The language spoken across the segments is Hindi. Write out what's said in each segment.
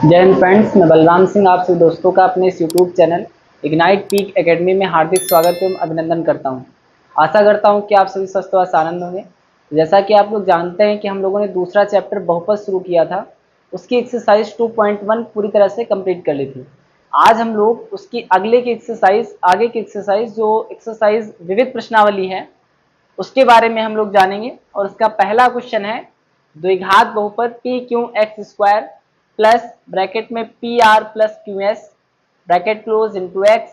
जय हिंद फ्रेंड्स, मैं बलराम सिंह आप सभी दोस्तों का अपने इस YouTube channel ignite peak academy में हार्दिक स्वागत एवं अभिनंदन करता हूं। आशा करता हूं कि आप सभी स्वस्थ व आनंद होंगे। जैसा कि आप लोग जानते हैं कि हम लोगों ने दूसरा चैप्टर बहुपद शुरू किया था, उसकी एक्सरसाइज 2.1 पूरी तरह से कंप्लीट कर ली थी। आज हम लोग उसकी आगे की एक्सरसाइज जो एक्सरसाइज विविध प्रश्नावली है उसके बारे में हम लोग जानेंगे। और उसका पहला क्वेश्चन है द्विघात बहुपद P Q X square plus bracket में P R plus Q S bracket close into X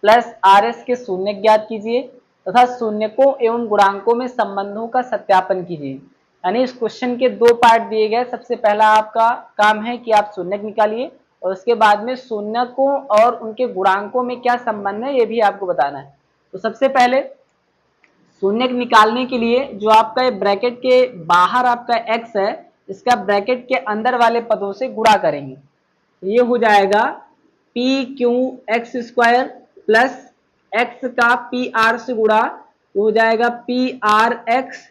plus R S के शून्य ज्ञात कीजिए तथा शून्यकों एवं गुणांकों में संबंधों का सत्यापन कीजिए। यानी इस क्वेश्चन के दो पार्ट दिए गए। सबसे पहला आपका काम है कि आप शून्यक निकालिए और उसके बाद में शून्यकों और उनके गुणांकों में क्या संबंध है ये भी आपको बताना है। तो सबसे पहले शून्यक निकालने के लिए जो आपका ब्रैकेट के बाहर आपका x है, इसका ब्रैकेट के अंदर वाले पदों से गुणा करेंगे। ये हो जाएगा P Q X square plus x का पी आर से गुणा, ये हो जाएगा P are x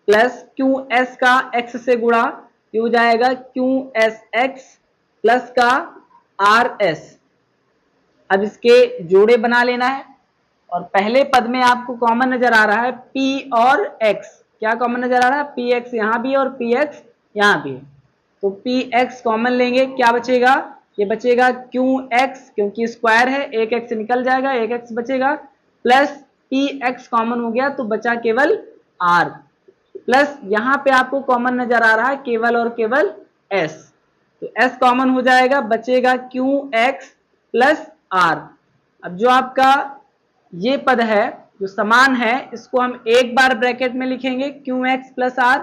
plus Q S का एक्स से गुणा, ये हो जाएगा क्यू एस एक्स प्लस का आर एस। अब इसके जोड़े बना लेना है और पहले पद में आपको कॉमन नजर आ रहा है P और X। क्या कॉमन नजर आ रहा है? PX यहाँ भी और PX यहाँ भी। तो PX कॉमन लेंगे, क्या बचेगा? ये बचेगा QX, क्योंकि स्क्वायर है, एक x निकल जाएगा, एक x बचेगा, प्लस PX कॉमन हो गया तो बचा केवल R, प्लस यहाँ पे आपको कॉमन नजर आ रहा है केवल और केवल S। तो S कॉमन हो जाएगा, बचेगा QX प्लस R। अब जो आपका ये पद है जो समान है, इसको हम एक बार ब्रैकेट में लिखेंगे QX प्लस R,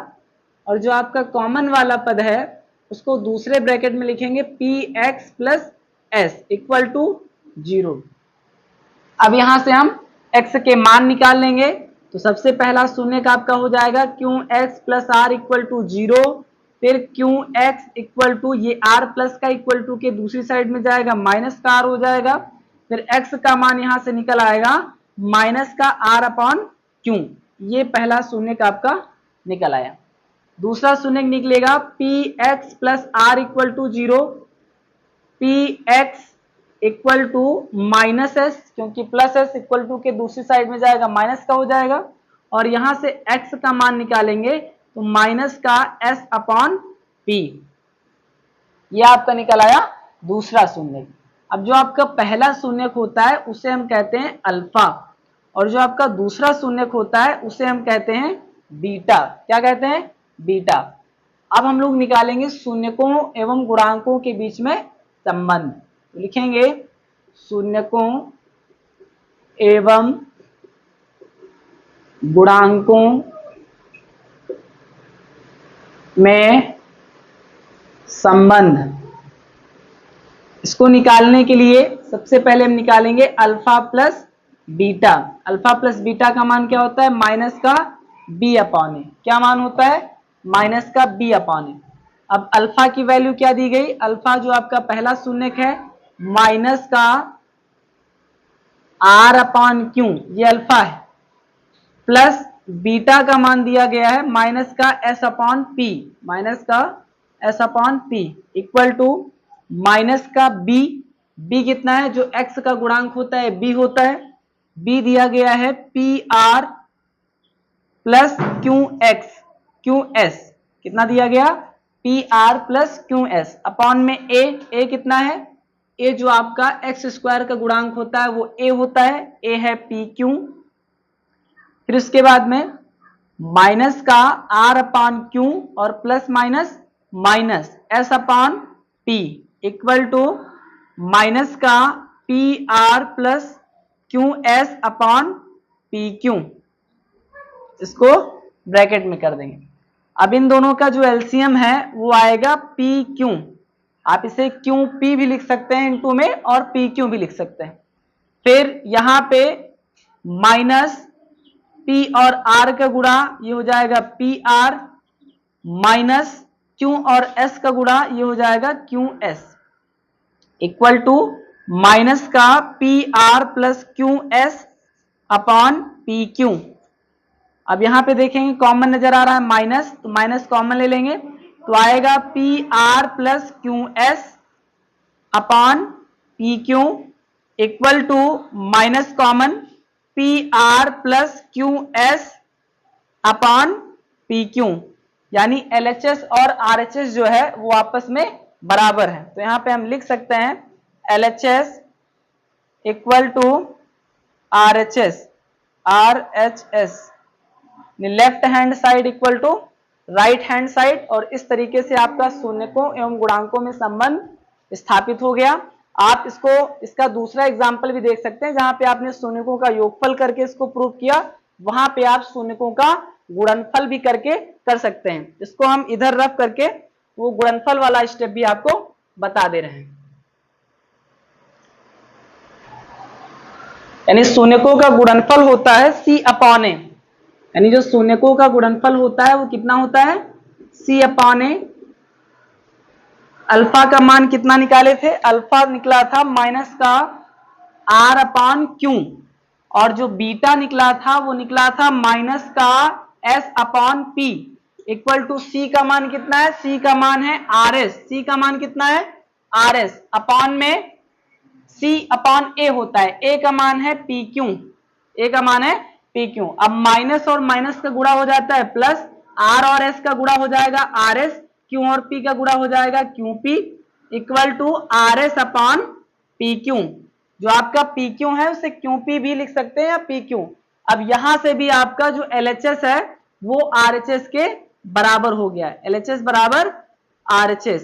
और जो आपका कॉमन वाला पद है उसको दूसरे ब्रैकेट में लिखेंगे PX plus S equal to 0। अब यहां से हम x के मान निकाल लेंगे। तो सबसे पहला शून्य का आपका हो जाएगा QX plus R equal to 0, फिर QX इक्वल टू ये R प्लस का इक्वल टू के दूसरी साइड में जाएगा माइनस का R हो जाएगा, फिर x का मान यहां से निकल आएगा माइनस का R अपॉन क्यू। ये पहला शून्य का आपका निकल आया। दूसरा शून्य निकलेगा PX plus R equal to 0, PX equal to minus S, क्योंकि प्लस एस इक्वल टू के दूसरी साइड में जाएगा माइनस का हो जाएगा, और यहां से x का मान निकालेंगे तो माइनस का s अपॉन p। यह आपका निकल आया दूसरा शून्य। अब जो आपका पहला शून्यक होता है उसे हम कहते हैं अल्फा, और जो आपका दूसरा शून्यक होता है उसे हम कहते हैं बीटा। क्या कहते हैं? बीटा। अब हम लोग निकालेंगे शून्यकों एवं गुणांकों के बीच में संबंध। तो लिखेंगे शून्यकों एवं गुणांकों में संबंध। इसको निकालने के लिए सबसे पहले हम निकालेंगे alpha plus beta. Alpha plus beta का मान क्या होता है? माइनस का बी अपॉन ए। क्या मान होता है? माइनस का बी अपॉन ए। अब अल्फा की वैल्यू क्या दी गई? अल्फा जो आपका पहला शून्यक है माइनस का आर अपॉन क्यू, ये अल्फा है, प्लस बीटा का मान दिया गया है माइनस का एस अपॉन पी, माइनस का S upon P equal to minus का बी। बी कितना है? जो एक्स का गुणांक होता है बी होता है। बी दिया गया है P R plus Q x, Q S कितना दिया गया? P R plus Q S upon में ए कितना है? ए जो आपका एक्स स्क्वायर का गुणांक होता है वो ए होता है, ए है पी क्यू। फिर उसके बाद में माइनस का आर अपॉन क्यू और plus minus minus S upon P equal to minus का P R plus Q S upon P Q. इसको ब्रैकेट में कर देंगे। अब इन दोनों का जो एलसीएम है वो आएगा पी क्यू। आप इसे क्यू पी भी लिख सकते हैं इनटू में, और पी क्यू भी लिख सकते हैं। फिर यहां पे माइनस पी और आर का गुणा, ये हो जाएगा पी आर, माइनस क्यू और एस का गुणा, ये हो जाएगा Q S equal to minus का P R plus Q S upon P Q. अब यहां पे देखेंगे कॉमन नजर आ रहा है माइनस, तो माइनस कॉमन ले लेंगे तो आएगा P R plus Q S upon P Q equal to minus common P R plus Q S upon P Q, यानी LHS और RHS जो है वो आपस में बराबर है। तो यहां पे हम लिख सकते हैं LHS equal to RHS, left hand side equal to right hand side, और इस तरीके से आपका शून्यकों एवं गुणांकों में संबंध स्थापित हो गया। आप इसका दूसरा एग्जाम्पल भी देख सकते हैं, जहां पे आपने शून्यकों का योगफल करके इसको प्रूव किया, वहां पे आप शून्यकों का गुणनफल भी करके कर सकते हैं। इसको हम इधर रख करके वो गुणनफल वाला स्टेप भी आपको बता दे रहे हैं। यानी शून्यकों का गुणनफल होता है C अपॉन ए, यानी जो शून्यकों का गुणनफल होता है वो कितना होता है C अपॉन ए। अल्फा का मान कितना निकाले थे, अल्फा निकला था माइनस का R अपॉन क्यू, और जो बीटा निकला था वो निकला था माइनस का S upon P equal to C का मान कितना है, C का मान है RS, C का मान कितना है RS, अपॉन में C अपॉन A होता है, A का मान है PQ, A का मान है PQ। अब माइनस और माइनस का गुणा हो जाता है प्लस, R और S का गुणा हो जाएगा RS, Q और P का गुणा हो जाएगा QP equal to RS upon PQ। जो आपका PQ है उसे QP भी लिख सकते हैं या PQ। अब यहां से भी आपका जो LHS है वो RHS के बराबर हो गया है, LHS बराबर RHS।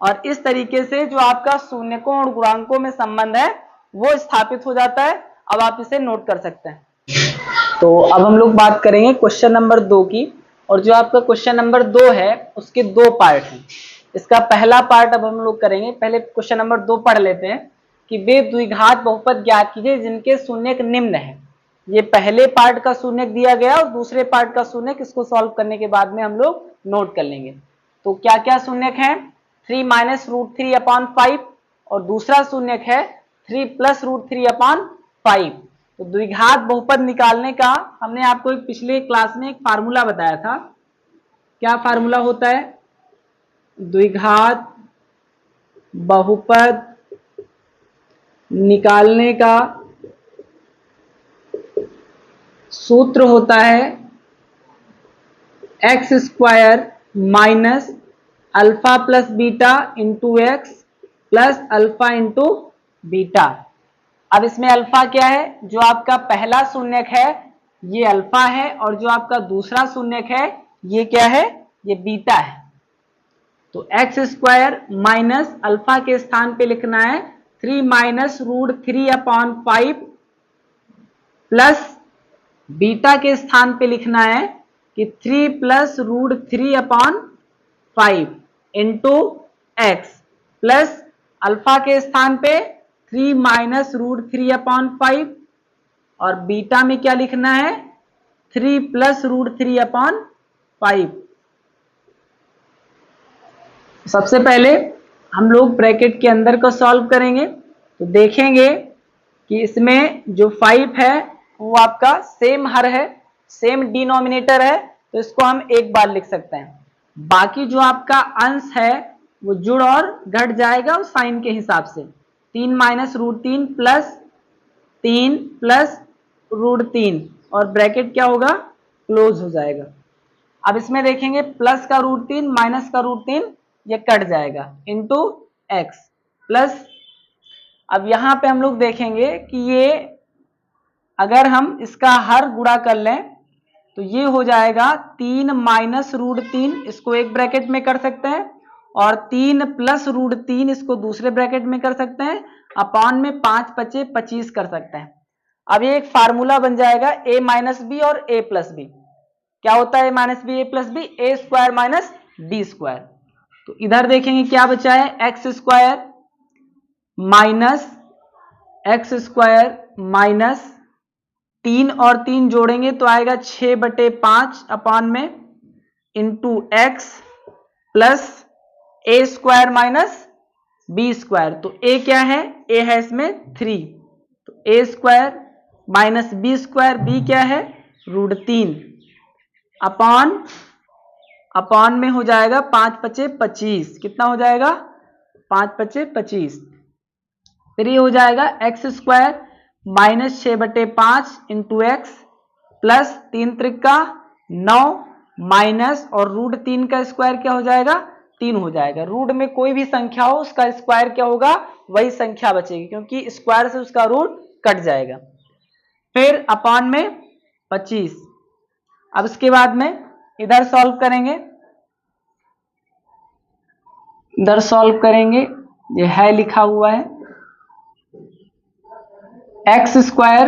और इस तरीके से जो आपका शून्यकों और गुणांकों में संबंध है वो स्थापित हो जाता है। अब आप इसे नोट कर सकते हैं। तो अब हम लोग बात करेंगे क्वेश्चन नंबर 2 की, और जो आपका क्वेश्चन नंबर 2 है उसके 2 पार्ट हैं। इसका पहला पार्ट अब हम लोग करेंगे। पहले क्वेश्चन नंबर 2 पढ़ लेते हैं कि वे द्विघात बहुपद ज्ञात कीजिए जिनके शून्यक निम्न है। ये पहले पार्ट का शून्यक दिया गया और दूसरे पार्ट का शून्यक इसको सॉल्व करने के बाद में हम लोग नोट कर लेंगे। तो क्या क्या शून्यक है, 3 माइनस रूट 3 अपॉन 5, और दूसरा शून्यक है 3 प्लस रूट 3 अपॉन 5। तो द्विघात बहुपद निकालने का हमने आपको एक पिछले क्लास में एक फार्मूला बताया था। क्या फार्मूला होता है, द्विघात बहुपद निकालने का सूत्र होता है x square minus alpha plus beta into X plus alpha into beta. अब इसमें अल्फा क्या है, जो आपका पहला शून्यक है ये अल्फा है, और जो आपका दूसरा शून्यक है ये क्या है, ये बीटा है। तो एक्स स्क्वायर माइनस अल्फा के स्थान पे लिखना है 3 minus root 3 upon 5 plus beta के स्थान पे लिखना है कि 3 plus root 3 upon 5 into X plus alpha के स्थान पे 3 माइनस रूट 3 अपॉन 5, और बीटा में क्या लिखना है 3 प्लस रूट 3 अपॉन 5। सबसे पहले हम लोग ब्रैकेट के अंदर को सॉल्व करेंगे तो देखेंगे कि इसमें जो 5 है वो आपका सेम हर है, सेम डिनोमिनेटर है, तो इसको हम एक बार लिख सकते हैं। बाकी जो आपका अंश है वो जुड़ और घट जाएगा उस साइन के हिसाब से। 3 माइनस रूट 3 प्लस रूट 3, और ब्रैकेट क्या होगा क्लोज हो जाएगा। अब इसमें देखेंगे प्लस का रूट 3 माइनस का रूट 3 ये कट जाएगा इंटू एक्स प्लस। अब यहां पे हम लोग देखेंगे कि ये अगर हम इसका हर गुणा कर लें तो ये हो जाएगा 3 माइनस रूट 3, इसको एक ब्रैकेट में कर सकते हैं, और 3 प्लस रूट 3 इसको दूसरे ब्रैकेट में कर सकते हैं, अपॉन में 5 बचे 25 कर सकते हैं। अब ये एक फार्मूला बन जाएगा a माइनस बी और a प्लस बी। क्या होता है a minus B a plus B, A square minus D square. तो इधर देखेंगे क्या बचा है, एक्स स्क्वायर माइनस 3 और 3 जोड़ेंगे तो आएगा 6/5 अपॉन में into X plus A square minus B square. तो ए क्या है, ए है इसमें 3, तो A square minus B square, B क्या है रूट 3 अपॉन में हो जाएगा 5 बचे 25, कितना हो जाएगा 5 पचे 25। फिर ये हो जाएगा x square minus 6/5 into X plus 3 Trika 9 minus और रूट 3 का स्क्वायर क्या हो जाएगा 3 हो जाएगा। रूट में कोई भी संख्या हो उसका स्क्वायर क्या होगा वही संख्या बचेगी, क्योंकि स्क्वायर से उसका रूट कट जाएगा। फिर अपॉन में 25। अब इसके बाद में इधर सॉल्व करेंगे, इधर सॉल्व करेंगे, ये है लिखा हुआ है x square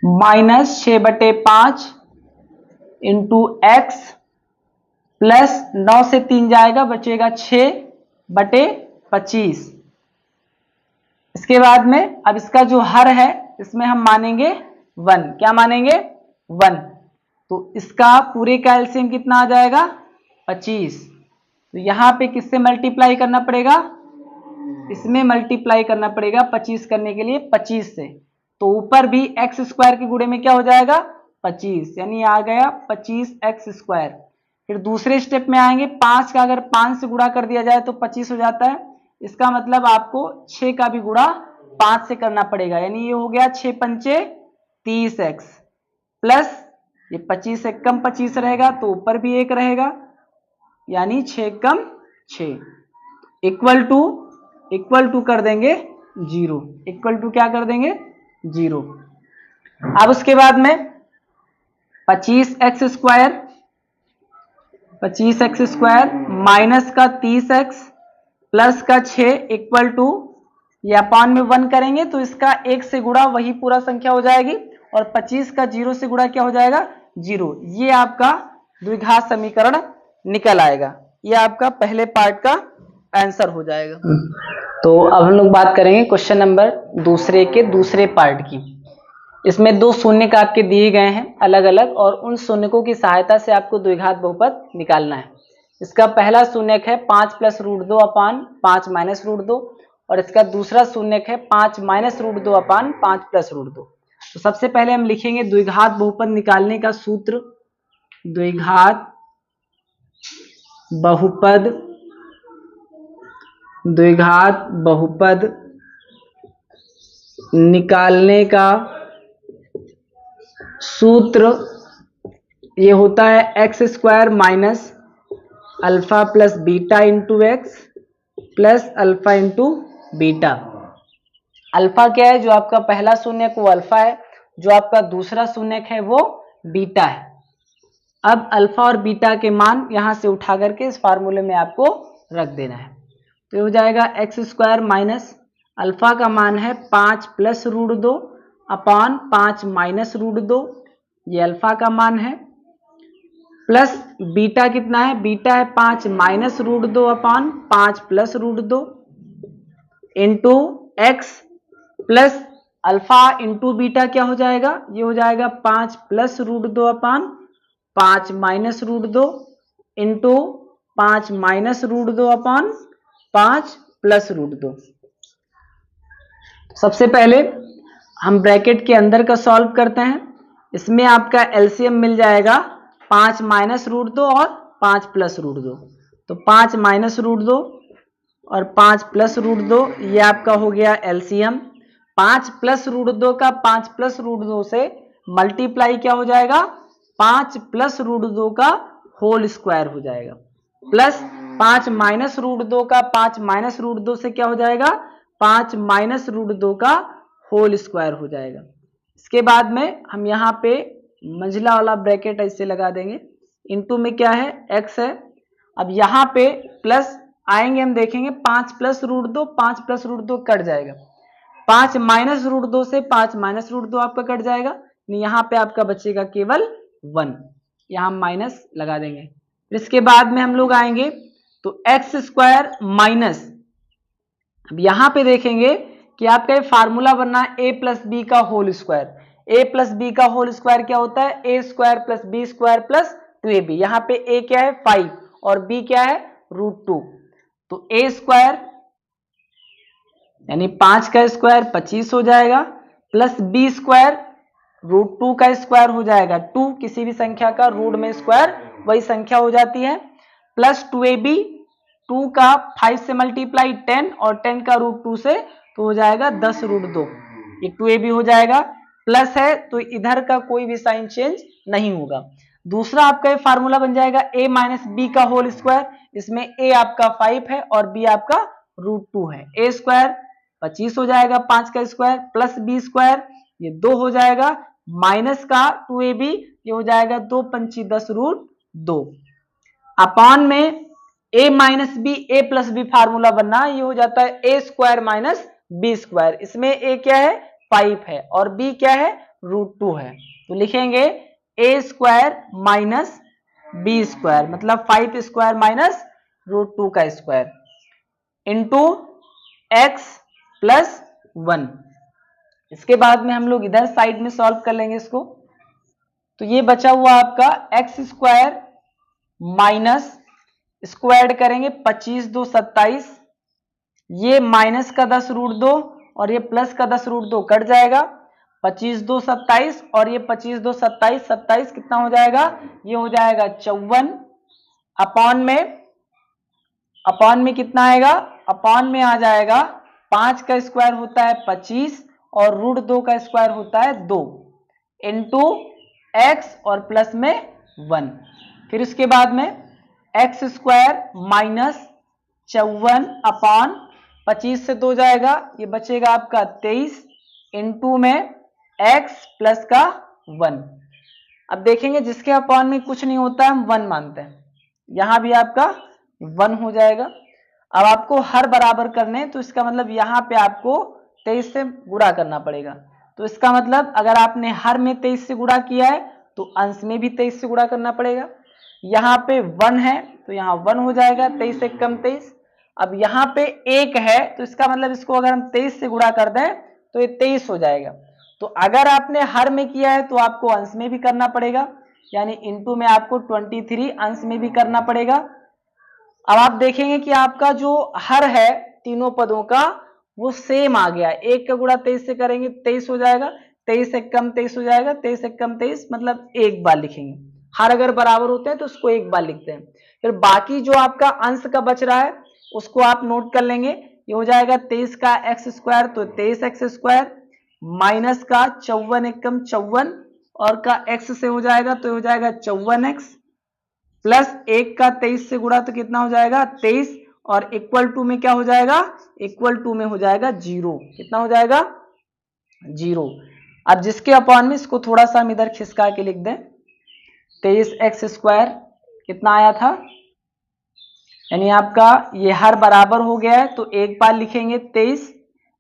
minus 6/5 into X plus 9 से 3 जाएगा बचेगा 6/25। इसके बाद में अब इसका जो हर है इसमें हम मानेंगे 1। क्या मानेंगे 1। तो इसका पूरे का एलसीएम कितना आ जाएगा 25। तो यहां पे किससे मल्टीप्लाई करना पड़ेगा, इसमें मल्टीप्लाई करना पड़ेगा 25 करने के लिए 25 से। तो ऊपर भी एक्स स्क्वायर के गुणे में क्या हो जाएगा 25, यानी आ गया 25 एक्स स्क्वायर। फिर दूसरे स्टेप में आएंगे, 5 का अगर 5 से गुणा कर दिया जाए तो 25 हो जाता है। इसका मतलब आपको 6 का भी गुणा 5 से करना पड़ेगा, यानी ये हो गया 6 पंचे 30 एक्स प्लस ये 25 से कम 25 रहेगा तो ऊपर भी 1 रहेगा, यानी 6 कम 6 इक्वल टू कर देंगे 0। इक्वल टू क्या कर देंगे 0। अब उसके बाद में 25 एक्स स्क्वायर माइनस का 30 एक्स प्लस का 6 इक्वल टू ये अपॉन में 1 करेंगे तो इसका 1 से गुणा वही पूरा संख्या हो जाएगी और 25 का 0 से गुणा क्या हो जाएगा 0। ये आपका द्विघात समीकरण निकल आएगा। ये आपका पहले पार्ट का आंसर हो जाएगा। तो अब हम लोग बात करेंगे क्वेश्चन नंबर दूसरे के दूसरे पार्ट की। इसमें 2 शून्य का आपके दिए गए हैं अलग अलग, और उन शून्यकों की सहायता से आपको द्विघात बहुपद निकालना है। इसका पहला शून्यक है 5 plus root 2 upon 5 minus root 2, और इसका दूसरा शून्यक है 5 minus root 2 upon 5 plus root 2। तो सबसे पहले हम लिखेंगे द्विघात बहुपद निकालने का सूत्र। द्विघात बहुपद निकालने का सूत्र ये होता है x square minus alpha plus beta into X plus alpha into beta. Alpha क्या है, जो आपका पहला शून्यक वो अल्फा है, जो आपका दूसरा शून्यक है वो बीटा है। अब अल्फा और बीटा के मान यहां से उठा करके इस फार्मूले में आपको रख देना है। तो ये हो जाएगा एक्स स्क्वायर माइनस अल्फा का मान है 5 plus root 2 upon 5 minus root 2, ये अल्फा का मान है, प्लस बीटा कितना है, बीटा है 5 minus root 2 upon 5 plus root 2 into X plus alpha into beta क्या हो जाएगा, ये हो जाएगा 5 plus root 2 upon 5 minus root 2 into 5 minus root 2 upon 5 plus root 2। सबसे पहले हम ब्रैकेट के अंदर का सॉल्व करते हैं। इसमें आपका एलसीएम मिल जाएगा 5 माइनस रूट 2 और 5 प्लस रूट 2। तो 5 माइनस रूट 2 और 5 प्लस रूट 2 ये आपका हो गया एलसीएम। 5 प्लस रूट 2 का 5 प्लस रूट 2 से मल्टीप्लाई क्या हो जाएगा, 5 प्लस रूट 2 का होल स्क्वायर हो जाएगा, प्लस 5 माइनस रूट 2 का 5 माइनस रूट 2 से क्या हो जाएगा, 5 माइनस रूट 2 का होल स्क्वायर हो जाएगा। इसके बाद में हम यहाँ पे मंझला वाला ब्रैकेट ऐसे लगा देंगे, इनटू में क्या है x है। अब यहाँ पे प्लस आएंगे, हम देखेंगे 5 plus root 2 5 plus root 2 cut जाएगा, 5 माइनस रूट 2 से 5 माइनस रूट 2 आपका कट जाएगा, यहाँ पे आपका बचेगा केवल 1, यहाँ माइनस लगा देंगे। फिर इसके बाद में हम लोग आएंगे तो एक्स स्क्वायर माइनस, अब यहाँ पे देखेंगे कि आपका ये फार्मूला बनना है ए प्लस बी का whole square. A plus B का होल स्क्वायर क्या होता है, A square plus B square plus 2ab। यहाँ पे ए क्या है 5 और बी क्या है √2। तो ए स्क्वायर यानी 5 का स्क्वायर 25 हो जाएगा, प्लस बी स्क्वायर √2 का स्क्वायर हो जाएगा 2, किसी भी संख्या का रूट में स्क्वायर वही संख्या हो जाती है, प्लस 2ab 2 का 5 से मल्टीप्लाई 10 और 10 का रूट 2 से तो हो जाएगा 10 रूट 2, ये 2ab हो जाएगा। प्लस है तो इधर का कोई भी साइन चेंज नहीं होगा। दूसरा आपका ये फार्मूला बन जाएगा a माइनस बी का होल स्क्वायर, इसमें a आपका 5 है और b आपका रूट 2 है। a स्क्वायर 25 हो जाएगा 5 का स्क्वायर, प्लस b स्क्वायर ये 2 हो जाएगा, माइनस का 2ab ये हो जाएगा 2 पंची 10 रूट 2, अपान में a minus B a plus B formula बनना, ये हो जाता है a square minus B square. इसमें a क्या है 5 है और b क्या है रूट 2 है, तो लिखेंगे a square minus B square मतलब 5 स्क्वायर माइनस रूट 2 का स्क्वायर इंटू x प्लस 1। इसके बाद में हम लोग इधर साइड में सॉल्व कर लेंगे इसको, तो ये बचा हुआ आपका एक्स स्क्वायर माइनस स्क्वायर करेंगे 25 2 27, ये माइनस का 10 रूट 2 और ये प्लस का 10 रूट 2 कट जाएगा, 25 2 27 और ये 25 2 27, 27 कितना हो जाएगा, ये हो जाएगा 54, अपॉन में कितना आएगा, अपॉन में आ जाएगा 5 का स्क्वायर होता है 25 और रूट 2 का स्क्वायर होता है 2 इंटू एक्स और प्लस में 1। फिर उसके बाद में एक्स स्क्वायर माइनस 54 अपॉन 25 से 2 जाएगा, ये बचेगा आपका 23 इंटू में एक्स प्लस का 1। अब देखेंगे जिसके अपॉन में कुछ नहीं होता हम 1 मानते हैं, यहां भी आपका 1 हो जाएगा। अब आपको हर बराबर करने, तो इसका मतलब यहाँ पे आपको 23 से गुणा करना पड़ेगा, तो इसका मतलब अगर आपने हर में 23 से गुणा किया है तो अंश में भी 23 से गुणा करना पड़ेगा। यहाँ पे 1 है तो यहाँ 1 हो जाएगा, 23 से कम 23। अब यहाँ पे 1 है तो इसका मतलब इसको अगर हम 23 से गुणा कर दें तो ये 23 हो जाएगा। तो अगर आपने हर में किया है तो आपको अंश में भी करना पड़ेगा, यानी इंटू में आपको 23 अंश में भी करना पड़ेगा। अब आप देखेंगे कि आपका जो हर है तीनों पदों का वो सेम आ गया, 1 का गुणा 23 से करेंगे 23 हो जाएगा, 23 से कम 23 हो जाएगा, 23 से कम 23 मतलब एक बार लिखेंगे। हर अगर बराबर होते हैं तो उसको एक बार लिखते हैं। फिर बाकी जो आपका अंश का बच रहा है उसको आप नोट कर लेंगे, ये हो जाएगा 23 का एक्स स्क्वायर तो 23 एक्स स्क्वायर माइनस का 54 एकम 54 और का एक्स से हो जाएगा तो हो जाएगा 54 एक्स प्लस 1 का 23 से गुणा तो कितना हो जाएगा 23 और इक्वल टू में क्या हो जाएगा, इक्वल टू में हो जाएगा 0, कितना हो जाएगा 0। अब जिसके अपॉन में इसको थोड़ा सा हम इधर खिसका के लिख दें, 23 एक्स स्क्वायर कितना आया था, यानी आपका ये हर बराबर हो गया है तो एक बार लिखेंगे 23,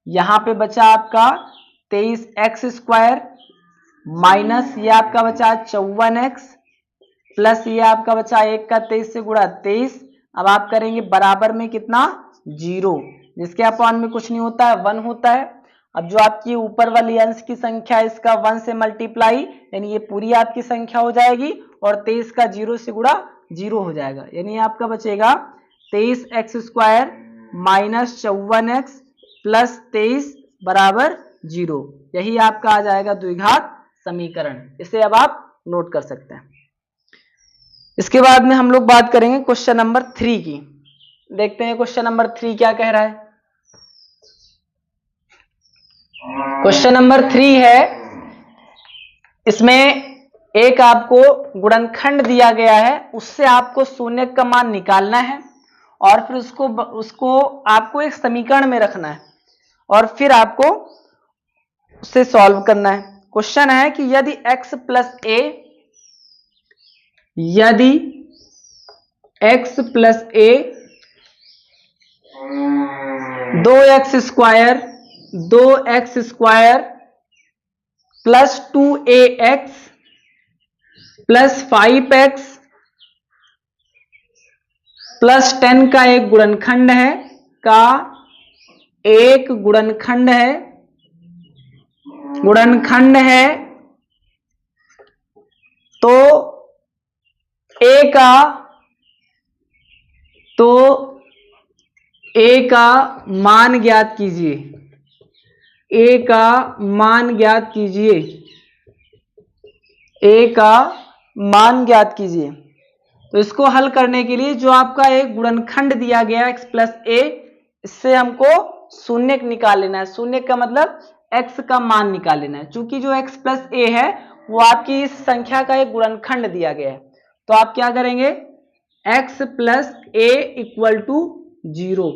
यहां पे बचा आपका 23 एक्स स्क्वायर माइनस ये आपका बचा 54 एक्स प्लस ये आपका बचा 1 का 23 से गुणा 23। अब आप करेंगे बराबर में कितना 0, जिसके अपॉन में कुछ नहीं होता है 1 होता है। अब जो आपकी ऊपर वाली अंश की संख्या है इसका 1 से मल्टीप्लाई, यानी ये पूरी आपकी संख्या हो जाएगी और 23 का 0 से गुणा 0 हो जाएगा, यानी आपका बचेगा 23 x square minus 54 x plus 23 बराबर 0। यही आपका आ जाएगा द्विघात समीकरण। इसे अब आप नोट कर सकते हैं। इसके बाद में हम लोग बात करेंगे क्वेश्चन नंबर 3 की। देखते हैं क्वेश्चन नंबर 3 क्या कह रहा है। क्वेश्चन नंबर 3 है, इसमें एक आपको गुणनखंड दिया गया है, उससे आपको शून्य का मान निकालना है और फिर उसको आपको एक समीकरण में रखना है और फिर आपको उसे सॉल्व करना है। क्वेश्चन है कि यदि x प्लस a, यदि x plus a 2x square plus 2ax plus 5x plus 10 का एक गुणनखंड है, का एक गुणनखंड है तो a का मान ज्ञात कीजिए, a का मान ज्ञात कीजिए, a का मान ज्ञात कीजिए। तो इसको हल करने के लिए जो आपका एक गुणनखंड दिया गया x प्लस ए, इससे हमको शून्य निकाल लेना है। शून्य का मतलब x का मान निकाल लेना है। चूंकि जो x प्लस ए है वो आपकी इस संख्या का एक गुणनखंड दिया गया है, तो आप क्या करेंगे, x plus A equal to 0।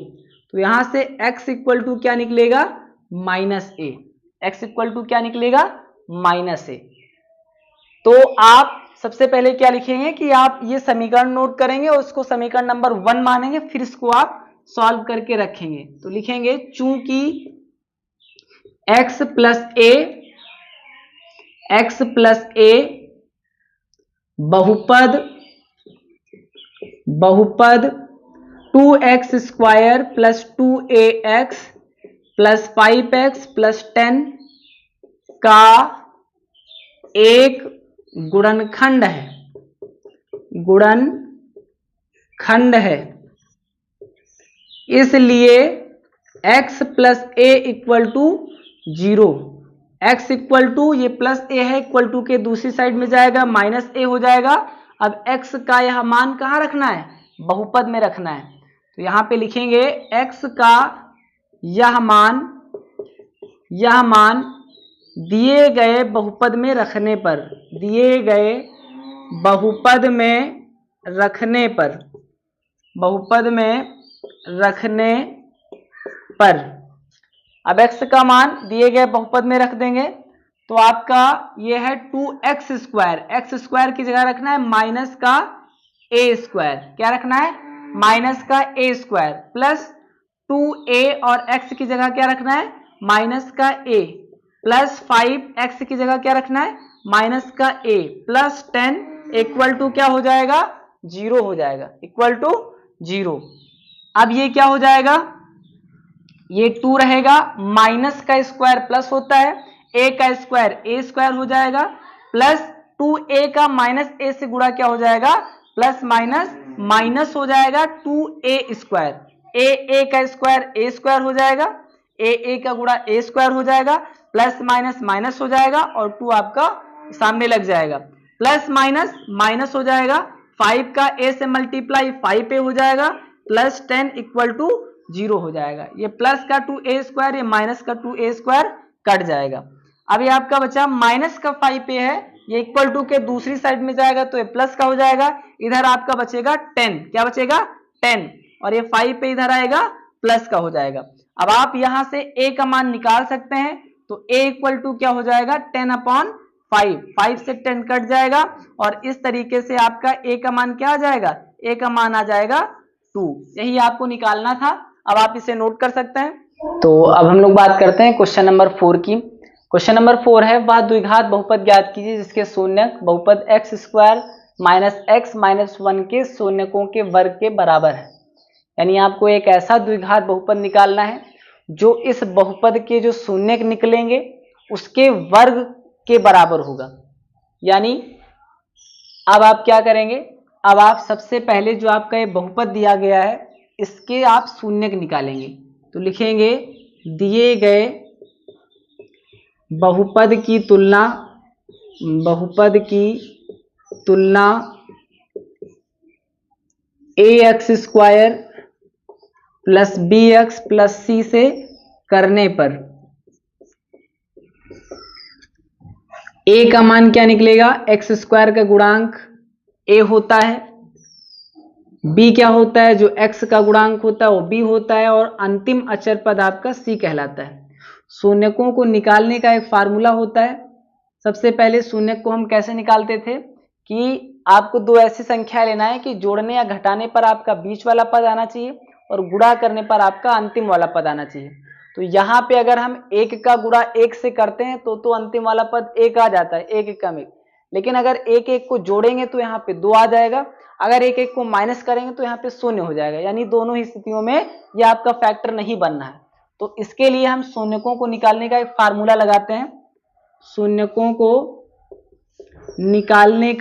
तो यहां से x इक्वल टू क्या निकलेगा, minus A. x equal to क्या निकलेगा, माइनस ए। तो आप सबसे पहले क्या लिखेंगे कि आप ये समीकरण नोट करेंगे और उसको समीकरण नंबर 1 मानेंगे, फिर इसको आप सॉल्व करके रखेंगे। तो लिखेंगे चूंकि x प्लस ए बहुपद 2x square plus 2ax plus 5x plus 10 का एक गुणनखंड है, इसलिए x plus A equal to 0। x equal to, ये प्लस ए है, इक्वल टू के दूसरी साइड में जाएगा, माइनस ए हो जाएगा। अब x का यह मान कहाँ रखना है, बहुपद में रखना है। तो यहां पे लिखेंगे x का यह मान दिए गए बहुपद में रखने पर अब x का मान दिए गए बहुपद में रख देंगे, तो आपका ये है 2x स्क्वायर। x स्क्वायर की जगह रखना है माइनस का a स्क्वायर। क्या रखना है, माइनस का a स्क्वायर प्लस 2a, और x की जगह क्या रखना है, माइनस का a, प्लस 5x की जगह क्या रखना है, माइनस का a, प्लस 10 इक्वल टू क्या हो जाएगा, 0 हो जाएगा, इक्वल टू 0। अब ये क्या हो जाएगा, ये 2 रहेगा, माइनस का स्क्वायर प्लस होता है, a का स्क्वायर a स्क्वायर हो जाएगा, प्लस 2a का माइनस a से गुणा क्या हो जाएगा, प्लस माइनस माइनस हो जाएगा 2a स्क्वायर, a का स्क्वायर a स्क्वायर हो जाएगा, a का गुणा a स्क्वायर हो जाएगा, प्लस माइनस माइनस हो जाएगा और 2 आपका सामने लग जाएगा, प्लस माइनस माइनस हो जाएगा, 5 का a से मल्टीप्लाई 5a हो जाएगा, प्लस 10 इक्वल टू 0 हो जाएगा। ये प्लस का 2a स्क्वायर, ये माइनस का 2a स्क्वायर कट जाएगा। अब ये आपका बचा माइनस का 5a है, ये इक्वल टू के दूसरी साइड में जाएगा तो ये प्लस का हो जाएगा। इधर आपका बचेगा 10, क्या बचेगा 10, और ये 5 पे इधर आएगा प्लस का हो जाएगा। अब आप यहां से a का मान निकाल सकते हैं, तो a इक्वल टू क्या हो जाएगा 10/5, 5 से 10 कट जाएगा, और इस तरीके से आपका a का मान क्या आ जाएगा, a का मान आ जाएगा 2। यही आपको निकालना था, अब आप इसे नोट कर सकते हैं। तो अब हम लोग बात करते हैं क्वेश्चन नंबर 4 की। क्वेश्चन नंबर 4 है, वह द्विघात बहुपद ज्ञात कीजिए जिसके शून्यक बहुपद x square minus x minus 1 के शून्यकों के वर्ग के बराबर है। यानी आपको एक ऐसा द्विघात बहुपद निकालना है जो इस बहुपद के जो शून्यक निकलेंगे उसके वर्ग के बराबर होगा। यानी अब आप क्या करेंगे, अब आप सबसे पहले जो आपका ये बहुपद दिया गया है इसके आप शून्यक निकालेंगे। तो लिखेंगे दिए गए बहुपद की तुलना ax square plus bx plus c से करने पर a का मान क्या निकलेगा, x स्क्वायर का गुणांक a होता है, b क्या होता है, जो x का गुणांक होता है वो b होता है, और अंतिम अचर पद आपका c कहलाता है। शून्यकों को निकालने का एक फार्मूला होता है। सबसे पहले शून्यक को हम कैसे निकालते थे कि आपको दो ऐसी संख्या लेना है कि जोड़ने या घटाने पर आपका बीच वाला पद आना चाहिए और गुणा करने पर आपका अंतिम वाला पद आना चाहिए। तो यहाँ पे अगर हम 1 का गुणा 1 से करते हैं तो अंतिम वाला पद 1 आ जाता है, 1 एकम 1। लेकिन अगर 1 1 को जोड़ेंगे तो यहाँ पे 2 आ जाएगा, अगर 1 1 को माइनस करेंगे तो यहाँ पे 0 हो जाएगा। यानी दोनों ही स्थितियों में ये आपका फैक्टर नहीं बनना है। तो इसके लिए हम शून्यकों को निकालने का एक फार्मूला लगाते हैं। शून्यकों को निकालने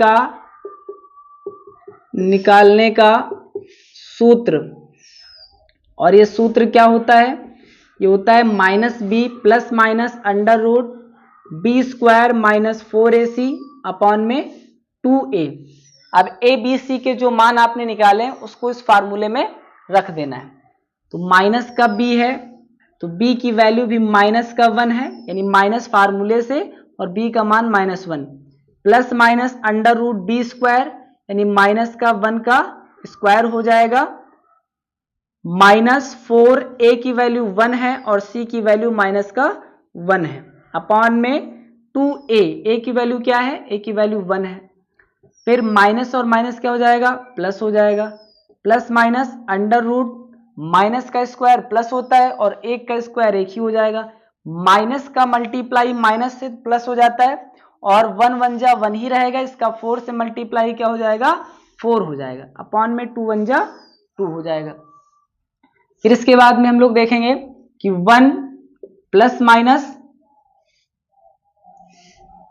का सूत्र, और ये सूत्र क्या होता है, ये होता है minus B plus minus under root B square minus 4ac upon में 2a। अब ए बी सी के जो मान आपने निकाले हैं उसको इस फार्मूले में रख देना है। तो माइनस का बी है तो बी की वैल्यू भी माइनस का 1 है, यानी माइनस फार्मूले से, और बी का मान -1, plus minus under root B square, यानी माइनस का 1 का स्क्वायर हो जाएगा, -4 ए की वैल्यू 1 है और सी की वैल्यू माइनस का 1 है, अपॉन में 2a, ए की वैल्यू क्या है, ए की वैल्यू 1 है, फिर माइनस और माइनस क्या हो जाएगा, प्लस हो जाएगा, plus minus under root minus का स्क्वायर प्लस होता है और एक का स्क्वायर एक ही हो जाएगा, माइनस का मल्टीप्लाई माइनस से प्लस हो जाता है और 1 1 जा 1 ही रहेगा, इसका 4 से मल्टीप्लाई क्या हो जाएगा, 4 हो जाएगा, अपॉन में 2 1 जा 2 हो जाएगा। फिर इसके बाद में हम लोग देखेंगे कि 1 प्लस माइनस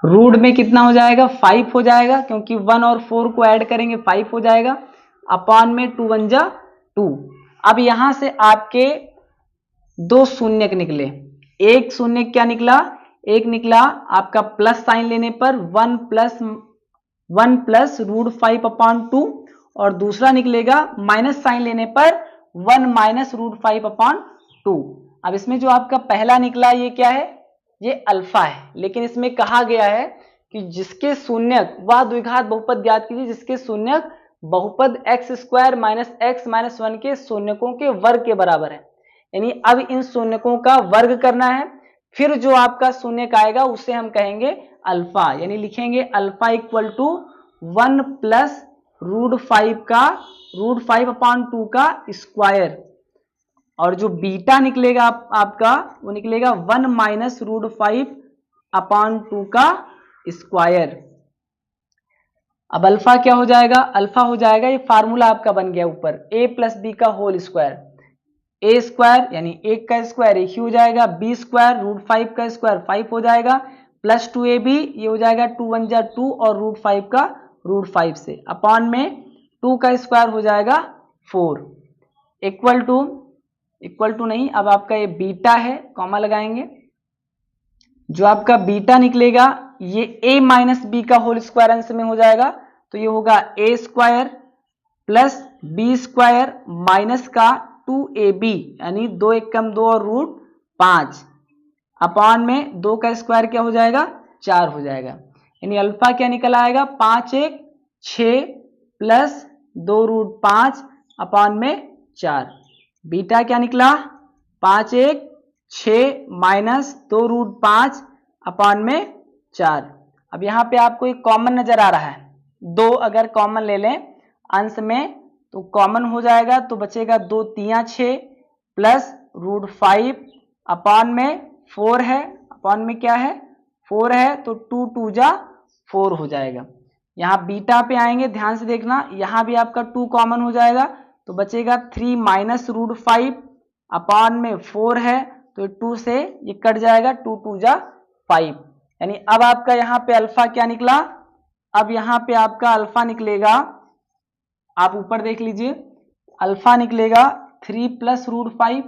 रूट में कितना हो जाएगा, 5 हो जाएगा, क्योंकि 1 और 4 को ऐड करेंगे 5 हो जाएगा, अपॉन में 2 1 जा 2। अब यहां से आपके दो शून्यक निकले, एक शून्य क्या निकला, एक निकला आपका प्लस साइन लेने पर 1 प्लस रूट 5 अपॉन 2, और दूसरा निकलेगा माइनस साइन लेने पर 1 माइनस रूट 5 अपॉन 2। अब इसमें जो आपका पहला निकला ये क्या है, ये अल्फा है, लेकिन इसमें कहा गया है कि जिसके शून्यक वह द्विघात बहुपद ज्ञात कीजिए जिसके शून्यक बहुपद x square minus x minus 1 के शून्यकों के वर्ग के बराबर है, यानी अब इन शून्यकों का वर्ग करना है, फिर जो आपका शून्यक आएगा उसे हम कहेंगे अल्फा, यानी लिखेंगे alpha equal to 1 plus root 5 upon 2 का स्क्वायर, और जो बीटा निकलेगा आपका वो निकलेगा 1 माइनस रूट 5 अपॉन 2 का स्क्वायर। अब अल्फा क्या हो जाएगा, अल्फा हो जाएगा, ये फार्मूला आपका बन गया ऊपर, a प्लस बी का होल स्क्वायर, a स्क्वायर यानी 1 का स्क्वायर 1 ही हो जाएगा, b स्क्वायर रूट 5 का स्क्वायर 5 हो जाएगा, प्लस 2ab ये हो जाएगा 2 1 जा 2 और रूट 5 का रूट 5 से, अपॉन में 2 का स्क्वायर हो जाएगा 4, इक्वल टू नहीं, अब आपका ये बीटा है, कॉमा लगाएंगे, जो आपका बीटा निकलेगा ये a माइनस बी का होल स्क्वायर अंश में हो जाएगा, तो ये होगा a square plus B square minus का 2ab यानी 2 1 कम 2 और रूट 5, अपॉन में 2 का स्क्वायर क्या हो जाएगा, 4 हो जाएगा, यानी अल्फा क्या निकल आएगा, 5 1 6 प्लस 2 रूट 5 अपॉन में 4, बीटा क्या निकला 5 1 6 माइनस 2 रूट 5 अपॉन में 4। अब यहाँ पे आपको एक कॉमन नजर आ रहा है, 2 अगर कॉमन ले लें अंश में तो कॉमन हो जाएगा, तो बचेगा 2 3 6 प्लस रूट 5 अपॉन में 4 है, अपॉन में क्या है 4 है, तो 2 2 जा 4 हो जाएगा। यहाँ बीटा पे आएंगे, ध्यान से देखना, यहाँ भी आपका 2 कॉमन हो जाएगा, तो बचेगा 3 माइनस रूट 5 अपॉन में 4 है, तो 2 से ये कट जाएगा, 2 2 जा 5, यानी अब आपका यहाँ पे अल्फा क्या निकला, अब यहाँ पे आपका अल्फा निकलेगा, आप ऊपर देख लीजिए, अल्फा निकलेगा 3 प्लस रूट 5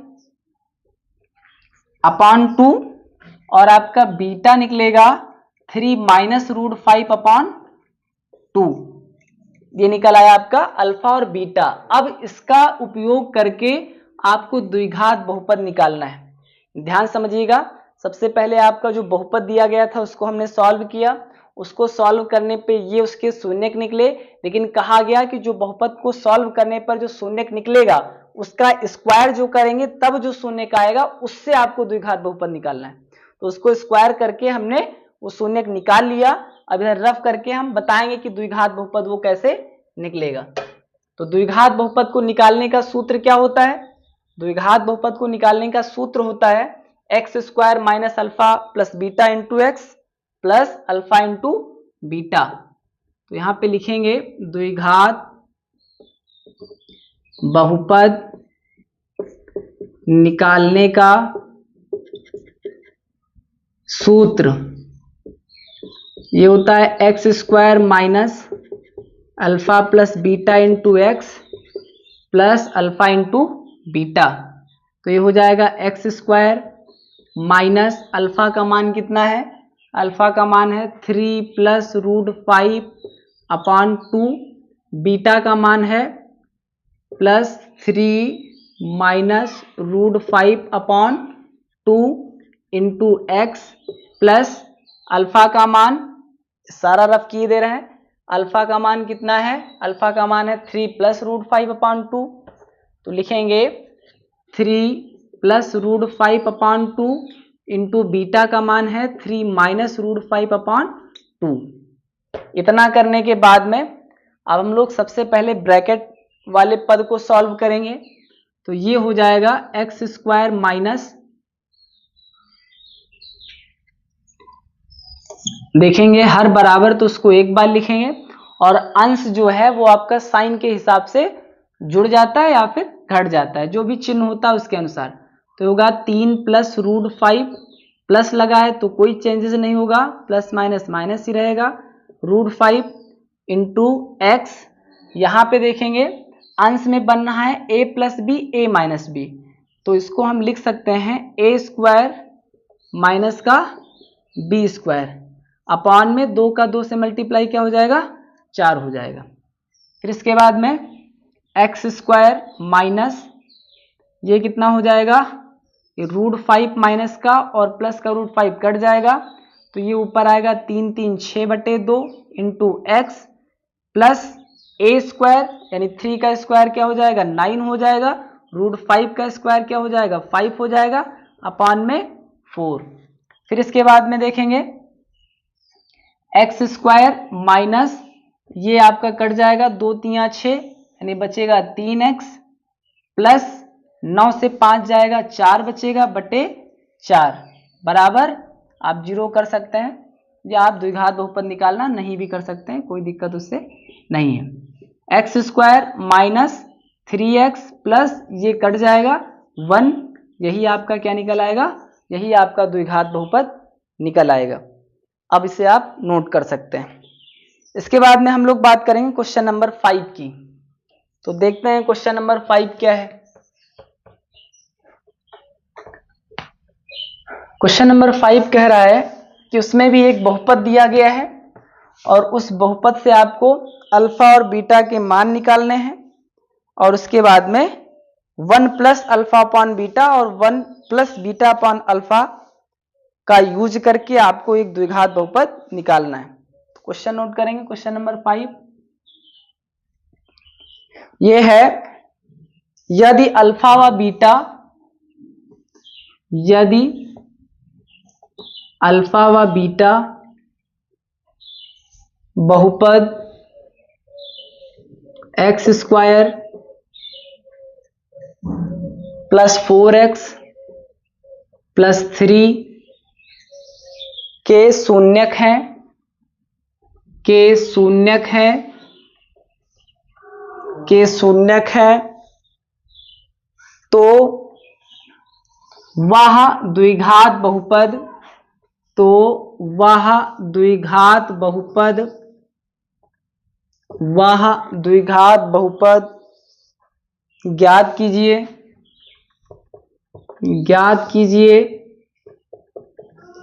अपॉन 2, और आपका बीटा निकलेगा 3 माइनस रूट 5 अपॉन 2, ये निकल आया आपका अल्फा और बीटा। अब इसका उपयोग करके आपको द्विघात बहुपद निकालना है, ध्यान समझिएगा। सबसे पहले आपका जो बहुपद दिया गया था उसको हमने सॉल्व किया, उसको सॉल्व करने पे ये उसके शून्यक निकले, लेकिन कहा गया कि जो बहुपद को सॉल्व करने पर जो शून्यक निकलेगा उसका स्क्वायर जो करेंगे तब जो शून्यक आएगा उससे आपको द्विघात बहुपद निकालना है, तो उसको स्क्वायर करके हमने वो शून्यक निकाल लिया। अब इधर रफ करके हम बताएंगे कि द्विघात बहुपद वो कैसे निकलेगा। तो द्विघात बहुपद को निकालने का सूत्र क्या होता है, द्विघात बहुपद को निकालने का सूत्र होता है x square minus alpha plus beta into X plus alpha into beta. तो यहां पे लिखेंगे द्विघात बहुपद निकालने का सूत्र ये होता है x square minus alpha plus beta into X plus alpha into beta. तो ये हो जाएगा एक्स स्क्वायर माइनस अल्फा का मान कितना है, अल्फा का मान है 3 प्लस रूट 5 अपॉन 2 बीटा का मान है +3 minus √5/2 into X plus alpha का मान, सारा रफ किए दे रहे हैं। अल्फा का मान कितना है? अल्फा का मान है 3 + √5/2, तो लिखेंगे 3 + √5/2 इंटू बीटा का मान है 3 माइनस √5/2। इतना करने के बाद में अब हम लोग सबसे पहले ब्रैकेट वाले पद को सॉल्व करेंगे। तो ये हो जाएगा x² माइनस, देखेंगे हर बराबर तो उसको एक बार लिखेंगे, और अंश जो है वो आपका साइन के हिसाब से जुड़ जाता है या फिर घट जाता है, जो भी चिन्ह होता है उसके अनुसार। तो होगा 3 + √5, प्लस लगा है तो कोई चेंजेस नहीं होगा, प्लस माइनस माइनस ही रहेगा, √5 इंटू एक्स। यहाँ पे देखेंगे अंश में बन रहा है a + b a - b, तो इसको हम लिख सकते हैं a² माइनस का b² अपॉन में 2 का 2 से मल्टीप्लाई क्या हो जाएगा? 4 हो जाएगा। फिर इसके बाद में x² माइनस ये कितना हो जाएगा? ये √5 माइनस का और प्लस का √5 कट जाएगा, तो ये ऊपर आएगा 3 3 6/2 इंटू एक्स प्लस a² यानी 3 का स्क्वायर क्या हो जाएगा? 9 हो जाएगा, √5 का स्क्वायर क्या हो जाएगा? 5 हो जाएगा, अपॉन में 4। फिर इसके बाद में देखेंगे x² माइनस ये आपका कट जाएगा, 2 3 6 यानी बचेगा 3x प्लस 9 से 5 जाएगा, 4 बचेगा बटे 4 बराबर, आप 0 कर सकते हैं या आप द्विघात बहुपद निकालना नहीं भी कर सकते हैं, कोई दिक्कत उससे नहीं है। x² माइनस 3x प्लस ये कट जाएगा 1, यही आपका क्या निकल आएगा? यही आपका द्विघात बहुपद निकल आएगा। अब इसे आप नोट कर सकते हैं। इसके बाद में हम लोग बात करेंगे क्वेश्चन नंबर 5 की। तो देखते हैं क्वेश्चन नंबर 5 क्या है। क्वेश्चन नंबर 5 कह रहा है कि उसमें भी एक बहुपद दिया गया है और उस बहुपद से आपको अल्फा और बीटा के मान निकालने हैं, और उसके बाद में 1 + α/β और 1 + β/α का यूज करके आपको एक द्विघात बहुपद निकालना है। तो क्वेश्चन नोट करेंगे, क्वेश्चन नंबर 5 ये है, यदि अल्फा व बीटा, यदि अल्फा व बीटा बहुपद x² प्लस 4x प्लस 3 के शून्यक हैं, के शून्यक हैं, के शून्यक है, तो वह द्विघात बहुपद, तो वह द्विघात बहुपद, वह द्विघात बहुपद ज्ञात कीजिए, ज्ञात कीजिए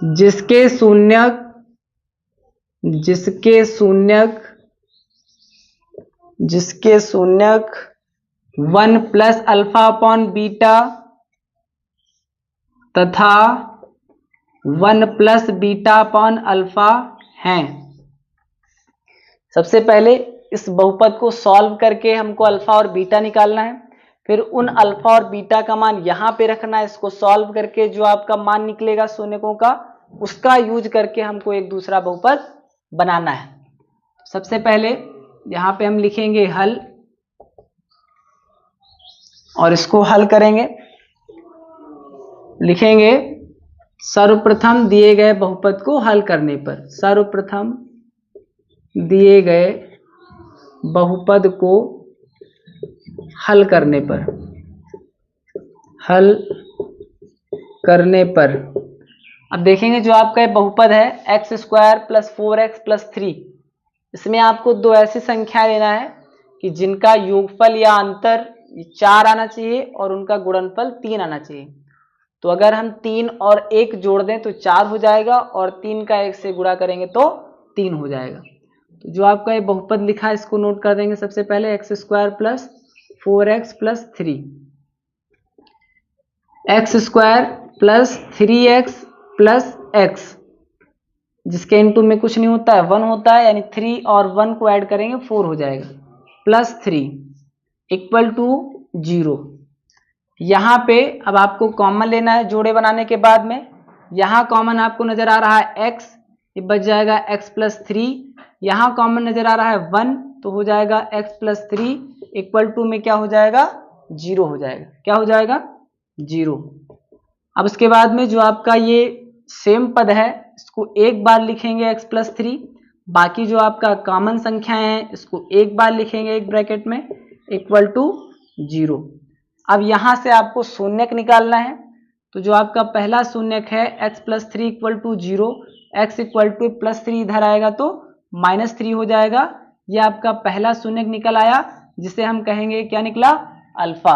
जिसके शून्यक, जिसके शून्यक, जिसके शून्यक 1 + α/β तथा 1 + β/α हैं। सबसे पहले इस बहुपद को सॉल्व करके हमको अल्फा और बीटा निकालना है, फिर उन अल्फा और बीटा का मान यहाँ पे रखना है, इसको सॉल्व करके जो आपका मान निकलेगा शून्यकों का उसका यूज करके हमको एक दूसरा बहुपद बनाना है। सबसे पहले यहाँ पे हम लिखेंगे हल, और इसको हल करेंगे, लिखेंगे सर्वप्रथम दिए गए बहुपद को हल करने पर, सर्वप्रथम दिए गए बहुपद को हल करने पर, हल करने पर अब देखेंगे जो आपका बहुपद है x² प्लस 4x प्लस 3, इसमें आपको दो ऐसी संख्या लेना है कि जिनका योगफल या अंतर 4 आना चाहिए और उनका गुणनफल 3 आना चाहिए। तो अगर हम 3 और 1 जोड़ दें तो 4 हो जाएगा, और 3 का 1 से गुणा करेंगे तो 3 हो जाएगा। तो जो आपका ये बहुपद लिखा है इसको नोट कर देंगे सबसे पहले, x square plus 4x plus 3, x square plus 3x plus x, जिसके इनटू में कुछ नहीं होता है 1 होता है, यानी 3 और 1 को ऐड करेंगे 4 हो जाएगा, प्लस 3 इक्वल टू 0। यहाँ पे अब आपको कॉमन लेना है जोड़े बनाने के बाद में, यहाँ कॉमन आपको नजर आ रहा है x, ये बच जाएगा x प्लस 3, यहाँ कॉमन नजर आ रहा है 1 तो हो जाएगा x प्लस 3 इक्वल टू में क्या हो जाएगा 0 हो जाएगा, क्या हो जाएगा 0। अब उसके बाद में जो आपका ये सेम पद है इसको एक बार लिखेंगे x प्लस 3, बाकी जो आपका कॉमन संख्या है इसको एक बार लिखेंगे एक ब्रैकेट में इक्वल टू 0। अब यहाँ से आपको शून्यक निकालना है, तो जो आपका पहला शून्यक है x plus 3 equal to 0, x equal to plus 3 इधर आएगा तो माइनस 3 हो जाएगा, यह आपका पहला शून्यक निकल आया जिसे हम कहेंगे क्या निकला अल्फा।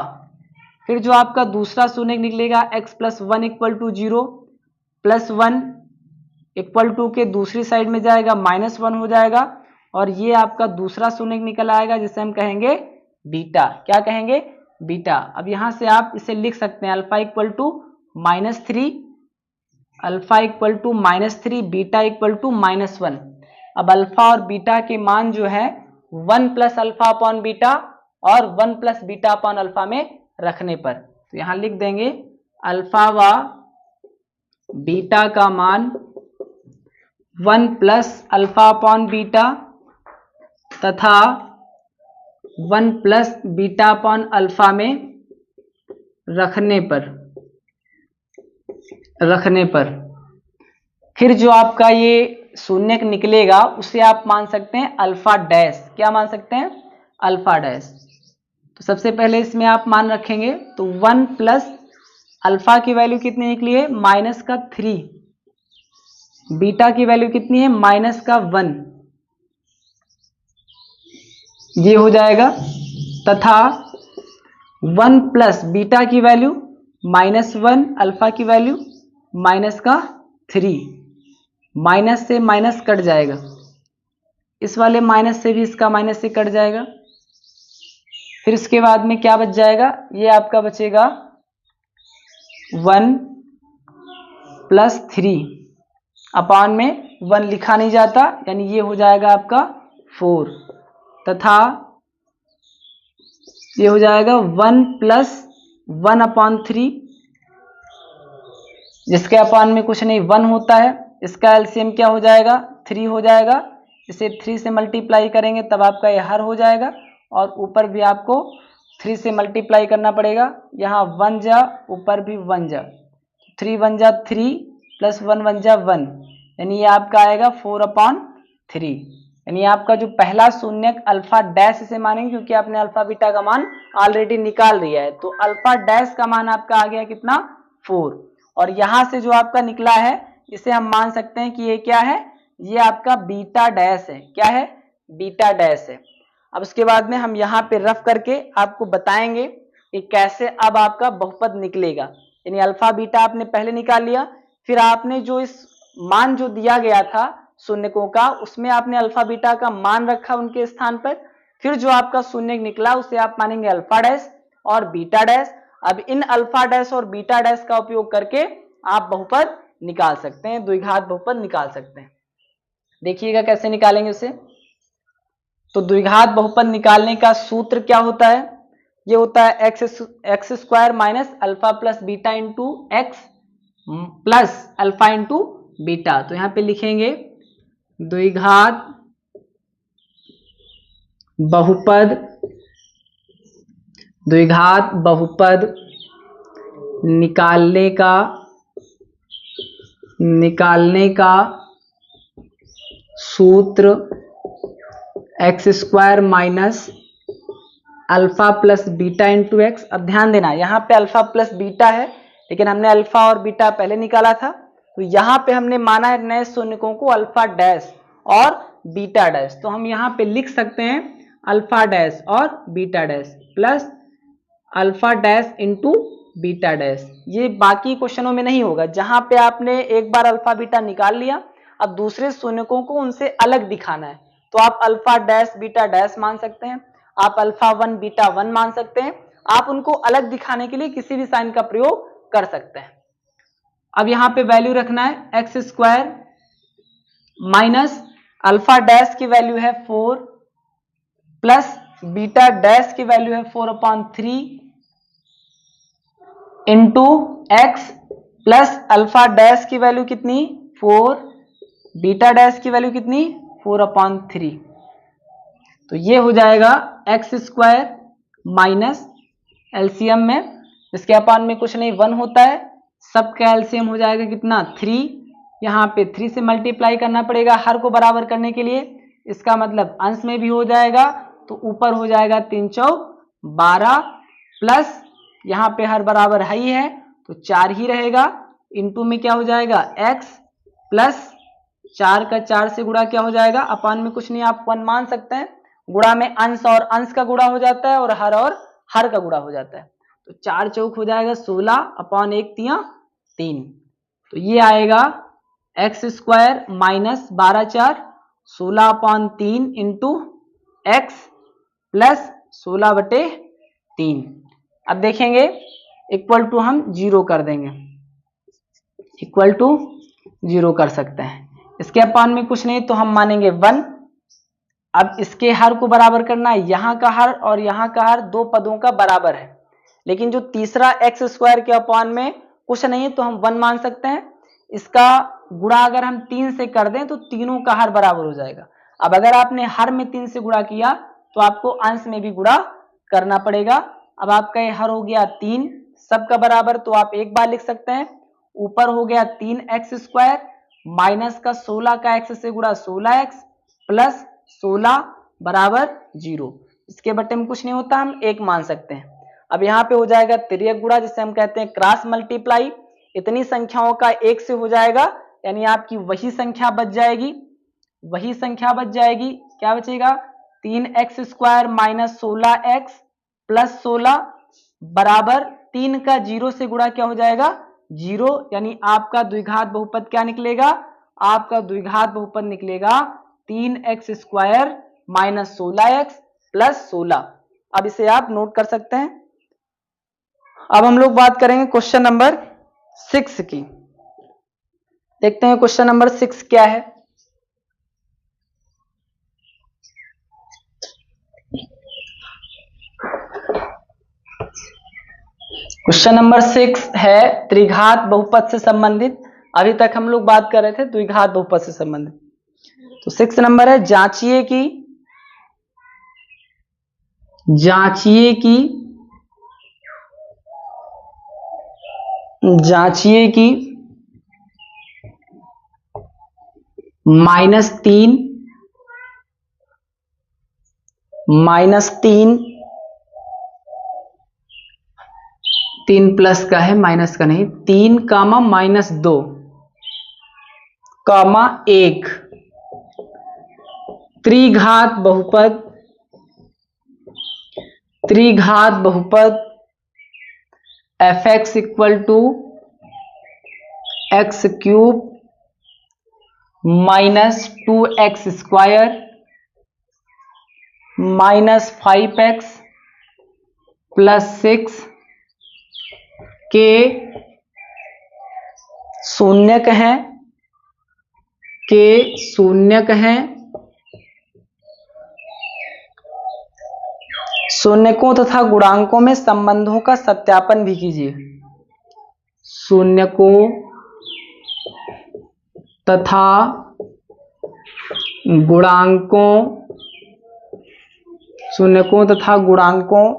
फिर जो आपका दूसरा शून्यक निकलेगा x plus 1 equal to 0, plus 1 equal to के दूसरी साइड में जाएगा माइनस 1 हो जाएगा, और ये आपका दूसरा शून्यक निकल आएगा जिसे हम कहेंगे बीटा, क्या कहेंगे बीटा। अब यहां से आप इसे लिख सकते हैं alpha equal to -3, alpha equal to -3, beta equal to -1। अब अल्फा और बीटा के मान जो है 1 प्लस अल्फा अपॉन बीटा और 1 प्लस बीटा अपॉन अल्फा में रखने पर, तो यहां लिख देंगे अल्फा व बीटा का मान 1 प्लस अल्फा अपॉन बीटा तथा 1 प्लस बीटा अपॉन अल्फा में रखने पर फिर जो आपका ये शून्यक निकलेगा उसे आप मान सकते हैं अल्फा डैश, क्या मान सकते हैं अल्फा डैश। तो सबसे पहले इसमें आप मान रखेंगे तो 1 प्लस अल्फा की वैल्यू कितनी निकली है -3, बीटा की वैल्यू कितनी है -1, ये हो जाएगा, तथा 1 प्लस बीटा की वैल्यू -1, अल्फा की वैल्यू -3, माइनस से माइनस कट जाएगा, इस वाले माइनस से भी इसका माइनस से कट जाएगा। फिर इसके बाद में क्या बच जाएगा, ये आपका बचेगा 1 प्लस 3 अपॉन में 1 लिखा नहीं जाता, यानी ये हो जाएगा आपका 4, तथा ये हो जाएगा 1 प्लस 1 अपॉन 3, जिसके अपॉन में कुछ नहीं 1 होता है, इसका एलसीएम क्या हो जाएगा 3 हो जाएगा, इसे 3 से मल्टीप्लाई करेंगे तब आपका ये हर हो जाएगा, और ऊपर भी आपको 3 से मल्टीप्लाई करना पड़ेगा, यहाँ 1 जा ऊपर भी 1 जा, 3 1 जा 3 प्लस 1 1 जा 1, यानी ये आपका आएगा 4/3। यानी आपका जो पहला शून्यक अल्फा डैश इसे मानेंगे क्योंकि आपने अल्फा बीटा का मान ऑलरेडी निकाल लिया है, तो अल्फा डैश का मान आपका आ गया कितना 4, और यहां से जो आपका निकला है इसे हम मान सकते हैं कि ये क्या है, ये आपका बीटा डैश है, क्या है बीटा डैश है। अब उसके बाद में हम यहाँ पे रफ करके आपको बताएंगे कि कैसे अब आपका बहुपद निकलेगा, यानी अल्फा बीटा आपने पहले निकाल लिया, फिर आपने जो इस मान जो दिया गया था शून्यकों का उसमें आपने अल्फा बीटा का मान रखा उनके स्थान पर, फिर जो आपका शून्य निकला उसे आप मानेंगे अल्फा डैश और बीटा डैश। अब इन अल्फा डैश और बीटा डैश का उपयोग करके आप बहुपद निकाल सकते हैं, द्विघात बहुपद निकाल सकते हैं। देखिएगा कैसे निकालेंगे उसे। तो द्विघात बहुपद निकालने का सूत्र क्या होता है, ये होता है x square minus alpha plus beta into X plus alpha into beta. तो यहां पे लिखेंगे द्विघात बहुपद निकालने का सूत्र x square minus alpha plus beta into x. अब ध्यान देना यहाँ पे अल्फा प्लस बीटा है, लेकिन हमने अल्फा और बीटा पहले निकाला था, तो यहाँ पे हमने माना है नए शून्यकों को अल्फा डैश और बीटा डैश। तो हम यहाँ पे लिख सकते हैं अल्फा डैश और beta dash plus alpha dash into beta dash. ये बाकी क्वेश्चनों में नहीं होगा, जहां पे आपने एक बार अल्फा बीटा निकाल लिया, अब दूसरे शून्यकों को उनसे अलग दिखाना है, तो आप अल्फा डैश बीटा डैश मान सकते हैं, आप अल्फा 1 बीटा 1 मान सकते हैं। आप उनको अलग दिखाने के लिए किसी भी साइन का प्रयोग कर सकते हैं। अब यहां पे वैल्यू रखना है x square minus alpha dash की वैल्यू है 4 प्लस बीटा डैश की वैल्यू है 4/3 into X plus alpha dash की वैल्यू कितनी 4, बीटा डैश की वैल्यू कितनी 4/3। तो ये हो जाएगा एक्स स्क्वायर माइनस एलसीएम में इसके अपान में कुछ नहीं 1 होता है, सबका एलसीएम हो जाएगा कितना 3। यहाँ पे 3 से मल्टीप्लाई करना पड़ेगा हर को बराबर करने के लिए, इसका मतलब अंश में भी हो जाएगा तो ऊपर हो जाएगा 3 चौक 12 प्लस यहाँ पे हर बराबर है ही है तो 4 ही रहेगा, इंटू में क्या हो जाएगा x प्लस 4 का 4 से गुणा क्या हो जाएगा, अपान में कुछ नहीं आप 1 मान सकते हैं, गुणा में अंश और अंश का गुणा हो जाता है और हर का गुणा हो जाता है। तो 4 चौक हो जाएगा 16 अपान 1 तिया 3। तो ये आएगा x square minus 12 4 16/3 into X plus 16/3। अब देखेंगे इक्वल टू हम 0 कर देंगे, इक्वल टू 0 कर सकते हैं, इसके अपान में कुछ नहीं तो हम मानेंगे 1। अब इसके हर को बराबर करना है, यहाँ का हर और यहाँ का हर दो पदों का बराबर है, लेकिन जो तीसरा एक्स स्क्वायर के अपान में कुछ नहीं है तो हम 1 मान सकते हैं। इसका गुणा अगर हम 3 से कर दें तो तीनों का हर बराबर हो जाएगा। अब अगर आपने हर में 3 से गुणा किया तो आपको अंश में भी गुणा करना पड़ेगा। अब आपका ये हर हो गया 3 सबका बराबर, तो आप एक बार लिख सकते हैं, ऊपर हो गया 3x स्क्वायर माइनस का 16 का x से गुणा 16x प्लस 16 बराबर 0। इसके बटे में कुछ नहीं होता, हम 1 मान सकते हैं। अब यहाँ पे हो जाएगा तिर्यक गुणा जिसे हम कहते हैं क्रॉस मल्टीप्लाई, इतनी संख्याओं का 1 से हो जाएगा, यानी आपकी वही संख्या बच जाएगी, वही संख्या बच जाएगी। क्या बचेगा 3x square minus 16x plus 16 बराबर 3 का 0 से गुणा क्या हो जाएगा 0, यानी आपका द्विघात बहुपद क्या निकलेगा, आपका द्विघात बहुपद निकलेगा 3x square minus 16x plus 16। अब इसे आप नोट कर सकते हैं। अब हम लोग बात करेंगे क्वेश्चन नंबर 6 की। देखते हैं क्वेश्चन नंबर 6 क्या है। क्वेश्चन नंबर 6 है त्रिघात बहुपद से संबंधित। अभी तक हम लोग बात कर रहे थे द्विघात बहुपद से संबंधित। तो 6 नंबर है जांचिए कि -3 3 प्लस का है माइनस का नहीं, 3 कामा -2 कामा 1 त्रिघात बहुपद fx equal to x cube minus 2x square minus 5x plus 6 के शून्यक हैं, शून्यकों तथा गुणांकों में संबंधों का सत्यापन भी कीजिए। शून्यकों तथा गुणांकों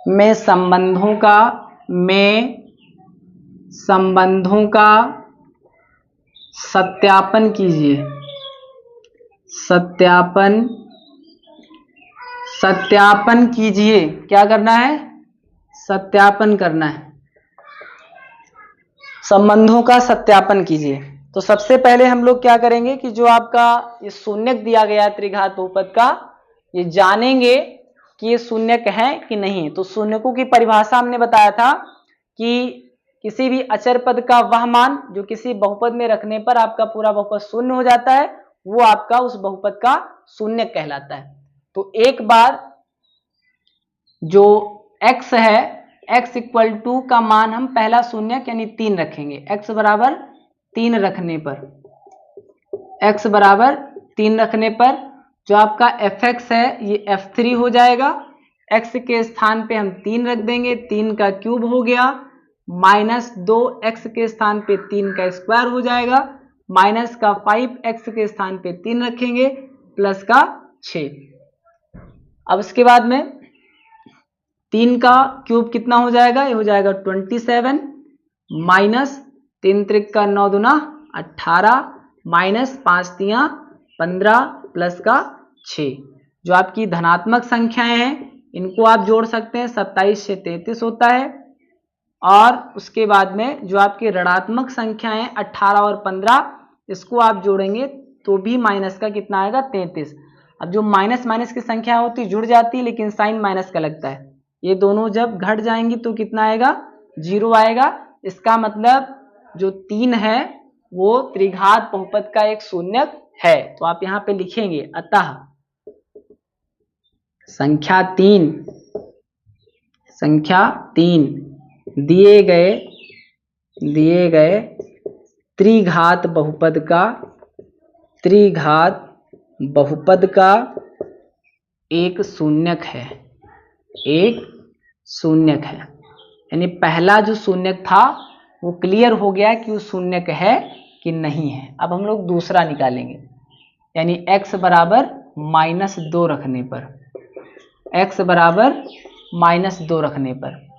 में संबंधों का सत्यापन कीजिए। सत्यापन कीजिए, क्या करना है सत्यापन करना है, संबंधों का सत्यापन कीजिए। तो सबसे पहले हम लोग क्या करेंगे कि जो आपका ये शून्यक दिया गया है त्रिघात बहुपद का, ये जानेंगे कि ये शून्यक है कि नहीं। तो शून्यकों की परिभाषा हमने बताया था कि किसी भी अचर पद का वह मान जो किसी बहुपद में रखने पर आपका पूरा बहुपद शून्य हो जाता है, वो आपका उस बहुपद का शून्यक कहलाता है। तो एक बार जो x है, x इक्वल टू का मान हम पहला शून्यक यानी 3 रखेंगे। x बराबर 3 रखने पर, x बराबर 3 रखने पर जो आपका fx है ये f3 हो जाएगा। x के स्थान पे हम 3 रख देंगे, 3 का क्यूब हो गया, माइनस 2x के स्थान पे 3 का स्क्वायर हो जाएगा, माइनस का 5x के स्थान पे 3 रखेंगे, प्लस का 6। अब उसके बाद में 3 का क्यूब कितना हो जाएगा, ये हो जाएगा 27, माइनस 3 त्रिक का 9 दूना 18, माइनस 5 तियां 15, प्लस का 6। जो आपकी धनात्मक संख्याएं हैं इनको आप जोड़ सकते हैं, 27 से 33 होता है। और उसके बाद में जो आपकी ऋणात्मक संख्याएं 18 और 15, इसको आप जोड़ेंगे तो भी माइनस का कितना आएगा, 33। अब जो माइनस माइनस की संख्या होती जुड़ जाती है, लेकिन साइन माइनस का लगता है। ये दोनों जब घट जाएंगी तो कितना आएगा, 0 आएगा। इसका मतलब जो 3 है वो त्रिघात बहुपद का एक शून्यक है। तो आप यहाँ पे लिखेंगे, अतः संख्या 3 दिए गए त्रिघात बहुपद का एक शून्यक है, यानी पहला जो शून्यक था वो क्लियर हो गया कि वो शून्यक है कि नहीं है। अब हम लोग दूसरा निकालेंगे, यानी x बराबर -2 रखने पर, x बराबर -2 रखने पर,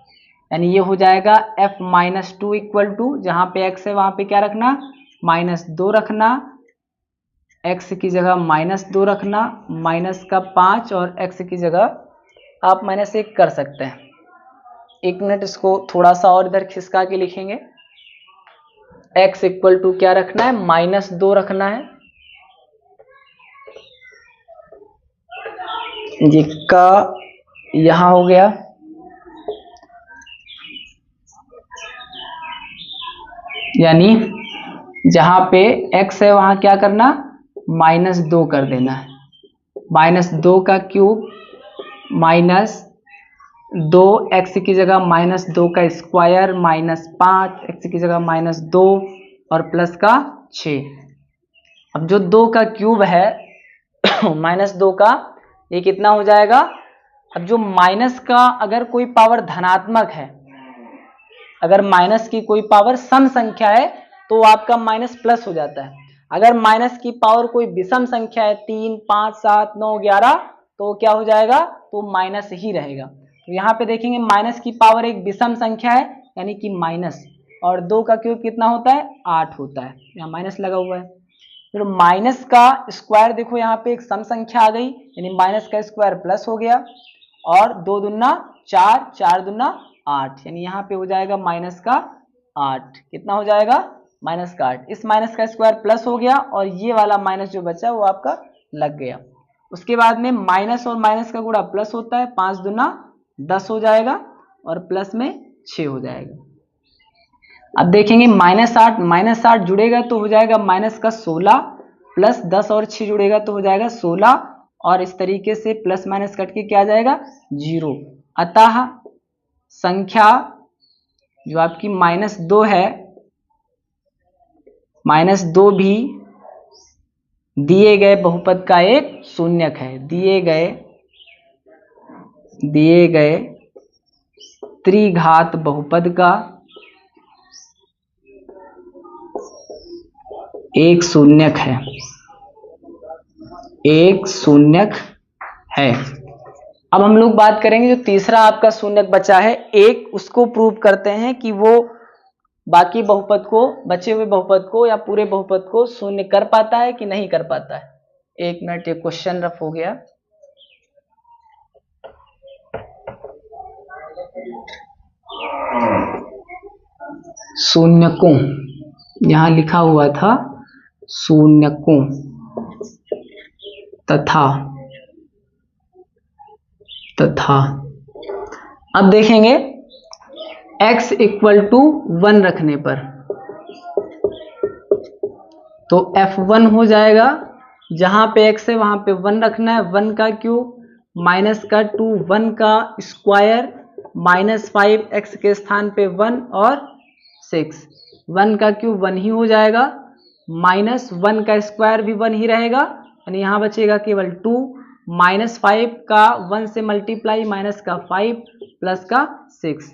यानी ये हो जाएगा f-2 इक्वल टू, जहां पे x है वहां पे क्या रखना, -2 रखना, x की जगह -2 रखना, माइनस का 5 और x की जगह आप -1 कर सकते हैं। 1 मिनट इसको थोड़ा सा और इधर खिसका के लिखेंगे। x इक्वल टू क्या रखना है, -2 रखना है, ये का यहां हो गया, यानी जहां पे x है वहां क्या करना, -2 कर देना है। -2 का क्यूब, -2, x की जगह -2 का स्क्वायर, -5, x की जगह -2 और प्लस का 6। अब जो 2 का क्यूब है -2 का, ये कितना हो जाएगा। अब जो माइनस का अगर कोई पावर धनात्मक है, अगर माइनस की कोई पावर सम संख्या है तो आपका माइनस प्लस हो जाता है। अगर माइनस की पावर कोई विषम संख्या है, 3, 5, 7, 9, 11, तो क्या हो जाएगा, तो माइनस ही रहेगा। तो यहाँ पे देखेंगे माइनस की पावर एक विषम संख्या है, यानी कि माइनस, और 2 का क्यूब कितना होता है, 8 होता है, यहाँ माइनस लगा हुआ है। फिर माइनस का स्क्वायर देखो, यहाँ पे एक सम संख्या आ गई, यानी माइनस का स्क्वायर प्लस हो गया, और 2 दूना 4, 4 दूना 8, यानी यहाँ पे हो जाएगा माइनस का 8। कितना हो जाएगा, माइनस का 8। इस माइनस का स्क्वायर प्लस हो गया और ये वाला माइनस जो बचा वो आपका लग गया। उसके बाद में माइनस और माइनस का गुणा प्लस होता है, 5 दूना 10 हो जाएगा और प्लस में 6 हो जाएगा। अब देखेंगे -8 जुड़ेगा तो हो जाएगा माइनस का 16, प्लस 10 और 6 जुड़ेगा तो हो जाएगा 16, और इस तरीके से प्लस माइनस कट के क्या आ जाएगा, 0। अतः संख्या जो आपकी -2 है, -2 भी दिए गए बहुपद का एक शून्यक है। दिए गए त्रिघात बहुपद का एक शून्यक है। अब हम लोग बात करेंगे जो तीसरा आपका शून्यक बचा है, एक, उसको प्रूव करते हैं कि वो बाकी बहुपद को, बचे हुए बहुपद को या पूरे बहुपद को शून्य कर पाता है कि नहीं कर पाता है। 1 मिनट, ये क्वेश्चन रफ हो गया। शून्यकों, यहां लिखा हुआ था शून्यकों तथा अब देखेंगे x इक्वल टू 1 रखने पर, तो f1 हो जाएगा जहां पे x है वहां पे 1 रखना है, 1 का क्यूब माइनस का 2, 1 का स्क्वायर माइनस 5, x के स्थान पे 1 और 6, 1 का क्यूब 1 ही हो जाएगा, माइनस 1 का स्क्वायर भी 1 ही रहेगा, यानी यहाँ बचेगा केवल 2, माइनस 5 का 1 से मल्टीप्लाई, माइनस का 5 प्लस का 6।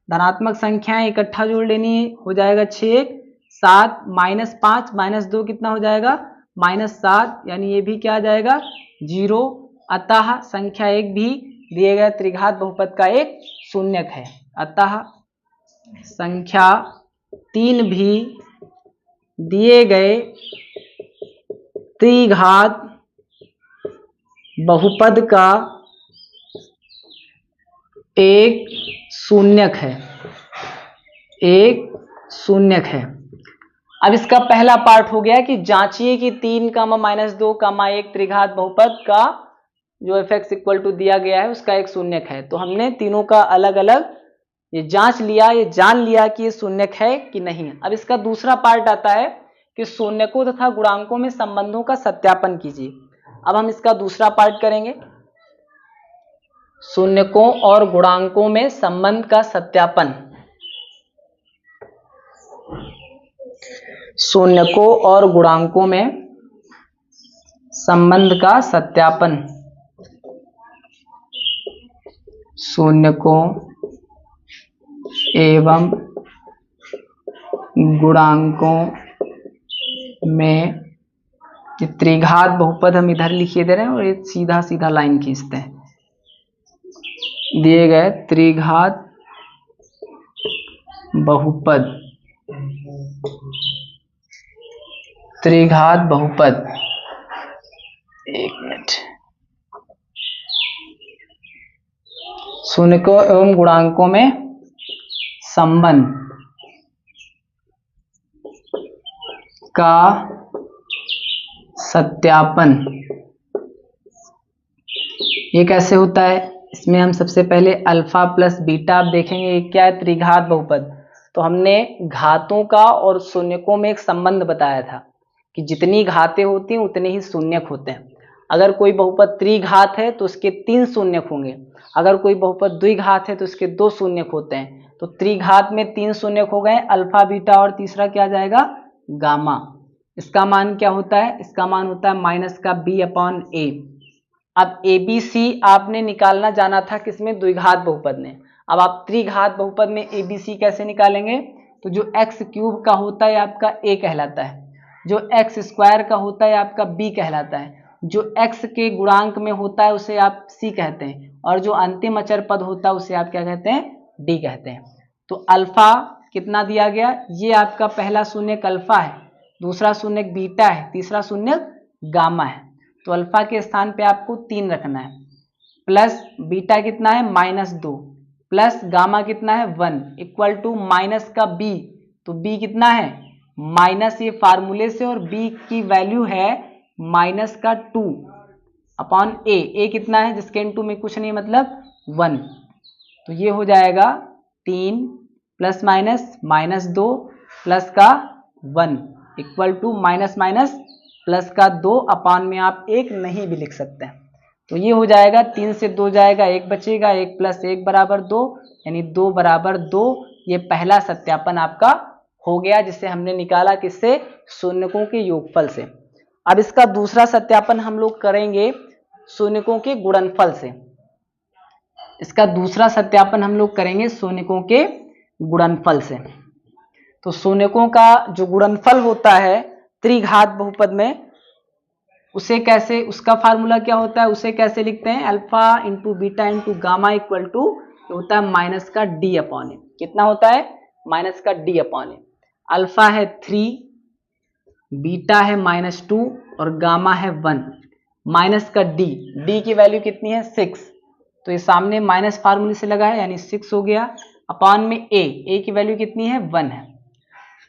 धनात्मक संख्याएं इकट्ठा जोड़ लेनी है, हो जाएगा 6, 7 माइनस 5 माइनस 2 कितना हो जाएगा -7, यानी ये भी क्या आ जाएगा 0। अतः संख्या 1 भी दिए गए त्रिघात बहुपद का एक शून्यक है। अतः संख्या 3 भी दिए गए त्रिघात बहुपद का एक शून्यक है, एक शून्यक है। अब इसका पहला पार्ट हो गया कि जांचिए कि 3, -2, 1 त्रिघात बहुपद का जो fx इक्वल टू दिया गया है उसका एक शून्यक है। तो हमने तीनों का अलग अलग ये जांच लिया, ये जान लिया कि ये शून्यक है कि नहीं। अब इसका दूसरा पार्ट आता है कि शून्यकों तथा गुणांकों में संबंधों का सत्यापन कीजिए। अब हम इसका दूसरा पार्ट करेंगे, शून्यकों और गुणांकों में संबंध का सत्यापन। शून्यकों और गुणांकों में संबंध का सत्यापन। शून्यकों एवं गुणांकों में त्रिघात बहुपद हम इधर लिखिए दे रहे हैं और ये सीधा सीधा लाइन खींचते हैं। दिए गए त्रिघात बहुपद, त्रिघात बहुपद, एक मिनट, शून्यकों एवं गुणांकों में संबंध का सत्यापन। ये कैसे होता है, इसमें हम सबसे पहले अल्फा प्लस बीटा, आप देखेंगे ये क्या है त्रिघात बहुपद। तो हमने घातों का और शून्यकों में एक संबंध बताया था कि जितनी घातें होती हैं उतने ही शून्यक होते हैं। अगर कोई बहुपद त्रिघात है तो उसके 3 शून्यक होंगे, अगर कोई बहुपद द्विघात है तो उसके 2 शून्यक होते हैं। तो त्रिघात में 3 शून्यक हो गए, अल्फा बीटा और तीसरा क्या आ जाएगा गामा। इसका मान क्या होता है, इसका मान होता है माइनस का b/a। अब ए बी सी आपने निकालना जाना था किसमें, द्विघात बहुपद में। अब आप त्रिघात बहुपद में ए बी सी कैसे निकालेंगे, तो जो एक्स क्यूब का होता है आपका a कहलाता है, जो एक्स स्क्वायर का होता है आपका b कहलाता है, जो x के गुणांक में होता है उसे आप c कहते हैं, और जो अंतिम अचर पद होता है उसे आप क्या कहते हैं, d कहते हैं। तो अल्फा कितना दिया गया, ये आपका पहला शून्यक अल्फा है, दूसरा शून्यक बीटा है, तीसरा शून्यक गामा है। तो अल्फा के स्थान पे आपको 3 रखना है, प्लस बीटा कितना है -2, प्लस गामा कितना है 1, इक्वल टू माइनस का b। तो b कितना है माइनस, ये फार्मूले से, और b की वैल्यू है -2/a। a कितना है जिसके इनटू में कुछ नहीं मतलब 1। तो ये हो जाएगा 3 प्लस माइनस -2 प्लस का 1 इक्वल टू माइनस प्लस का 2 में आप 1 नहीं भी लिख सकते हैं। तो ये हो जाएगा 3 से 2 जाएगा, 1 बचेगा, 1 प्लस 1 बराबर 2, यानी 2 बराबर 2। ये पहला सत्यापन आपका हो गया जिसे हमने निकाला किससे, शून्यकों के योगफल से। अब इसका दूसरा सत्यापन हम लोग करेंगे शून्यकों के गुणनफल से। इसका दूसरा सत्यापन हम लोग करेंगे शून्यकों के गुणनफल से। तो शून्यकों का जो गुणनफल होता है त्रिघात बहुपद में, उसे कैसे, उसका फार्मूला क्या होता है, उसे कैसे लिखते हैं, alpha into beta into gamma equal to होता है माइनस का d/a। कितना होता है माइनस का d/a। अल्फा है 3, बीटा है -2 और गामा है 1, माइनस का d की वैल्यू कितनी है 6। तो ये सामने माइनस फार्मूले से लगा है यानी 6 हो गया, अपॉन में a की वैल्यू कितनी है 1 है।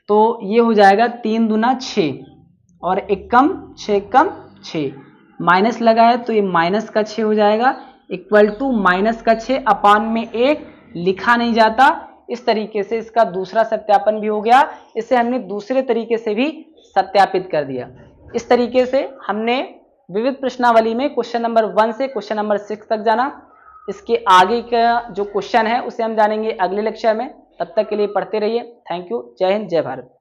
तो ये हो जाएगा 3 दूना 6 और 1 कम 6 कम 6, माइनस लगा है तो ये माइनस का 6 हो जाएगा, इक्वल टू माइनस का 6 अपॉन में 1 लिखा नहीं जाता। इस तरीके से इसका दूसरा सत्यापन भी हो गया। इसे हमने दूसरे तरीके से भी सत्यापित कर दिया। इस तरीके से हमने विविध प्रश्नावली में क्वेश्चन नंबर 1 से क्वेश्चन नंबर 6 तक जाना। इसके आगे का जो क्वेश्चन है उसे हम जानेंगे अगले लेक्चर में। तब तक के लिए पढ़ते रहिए। Thank you. जय हिंद, जय भारत।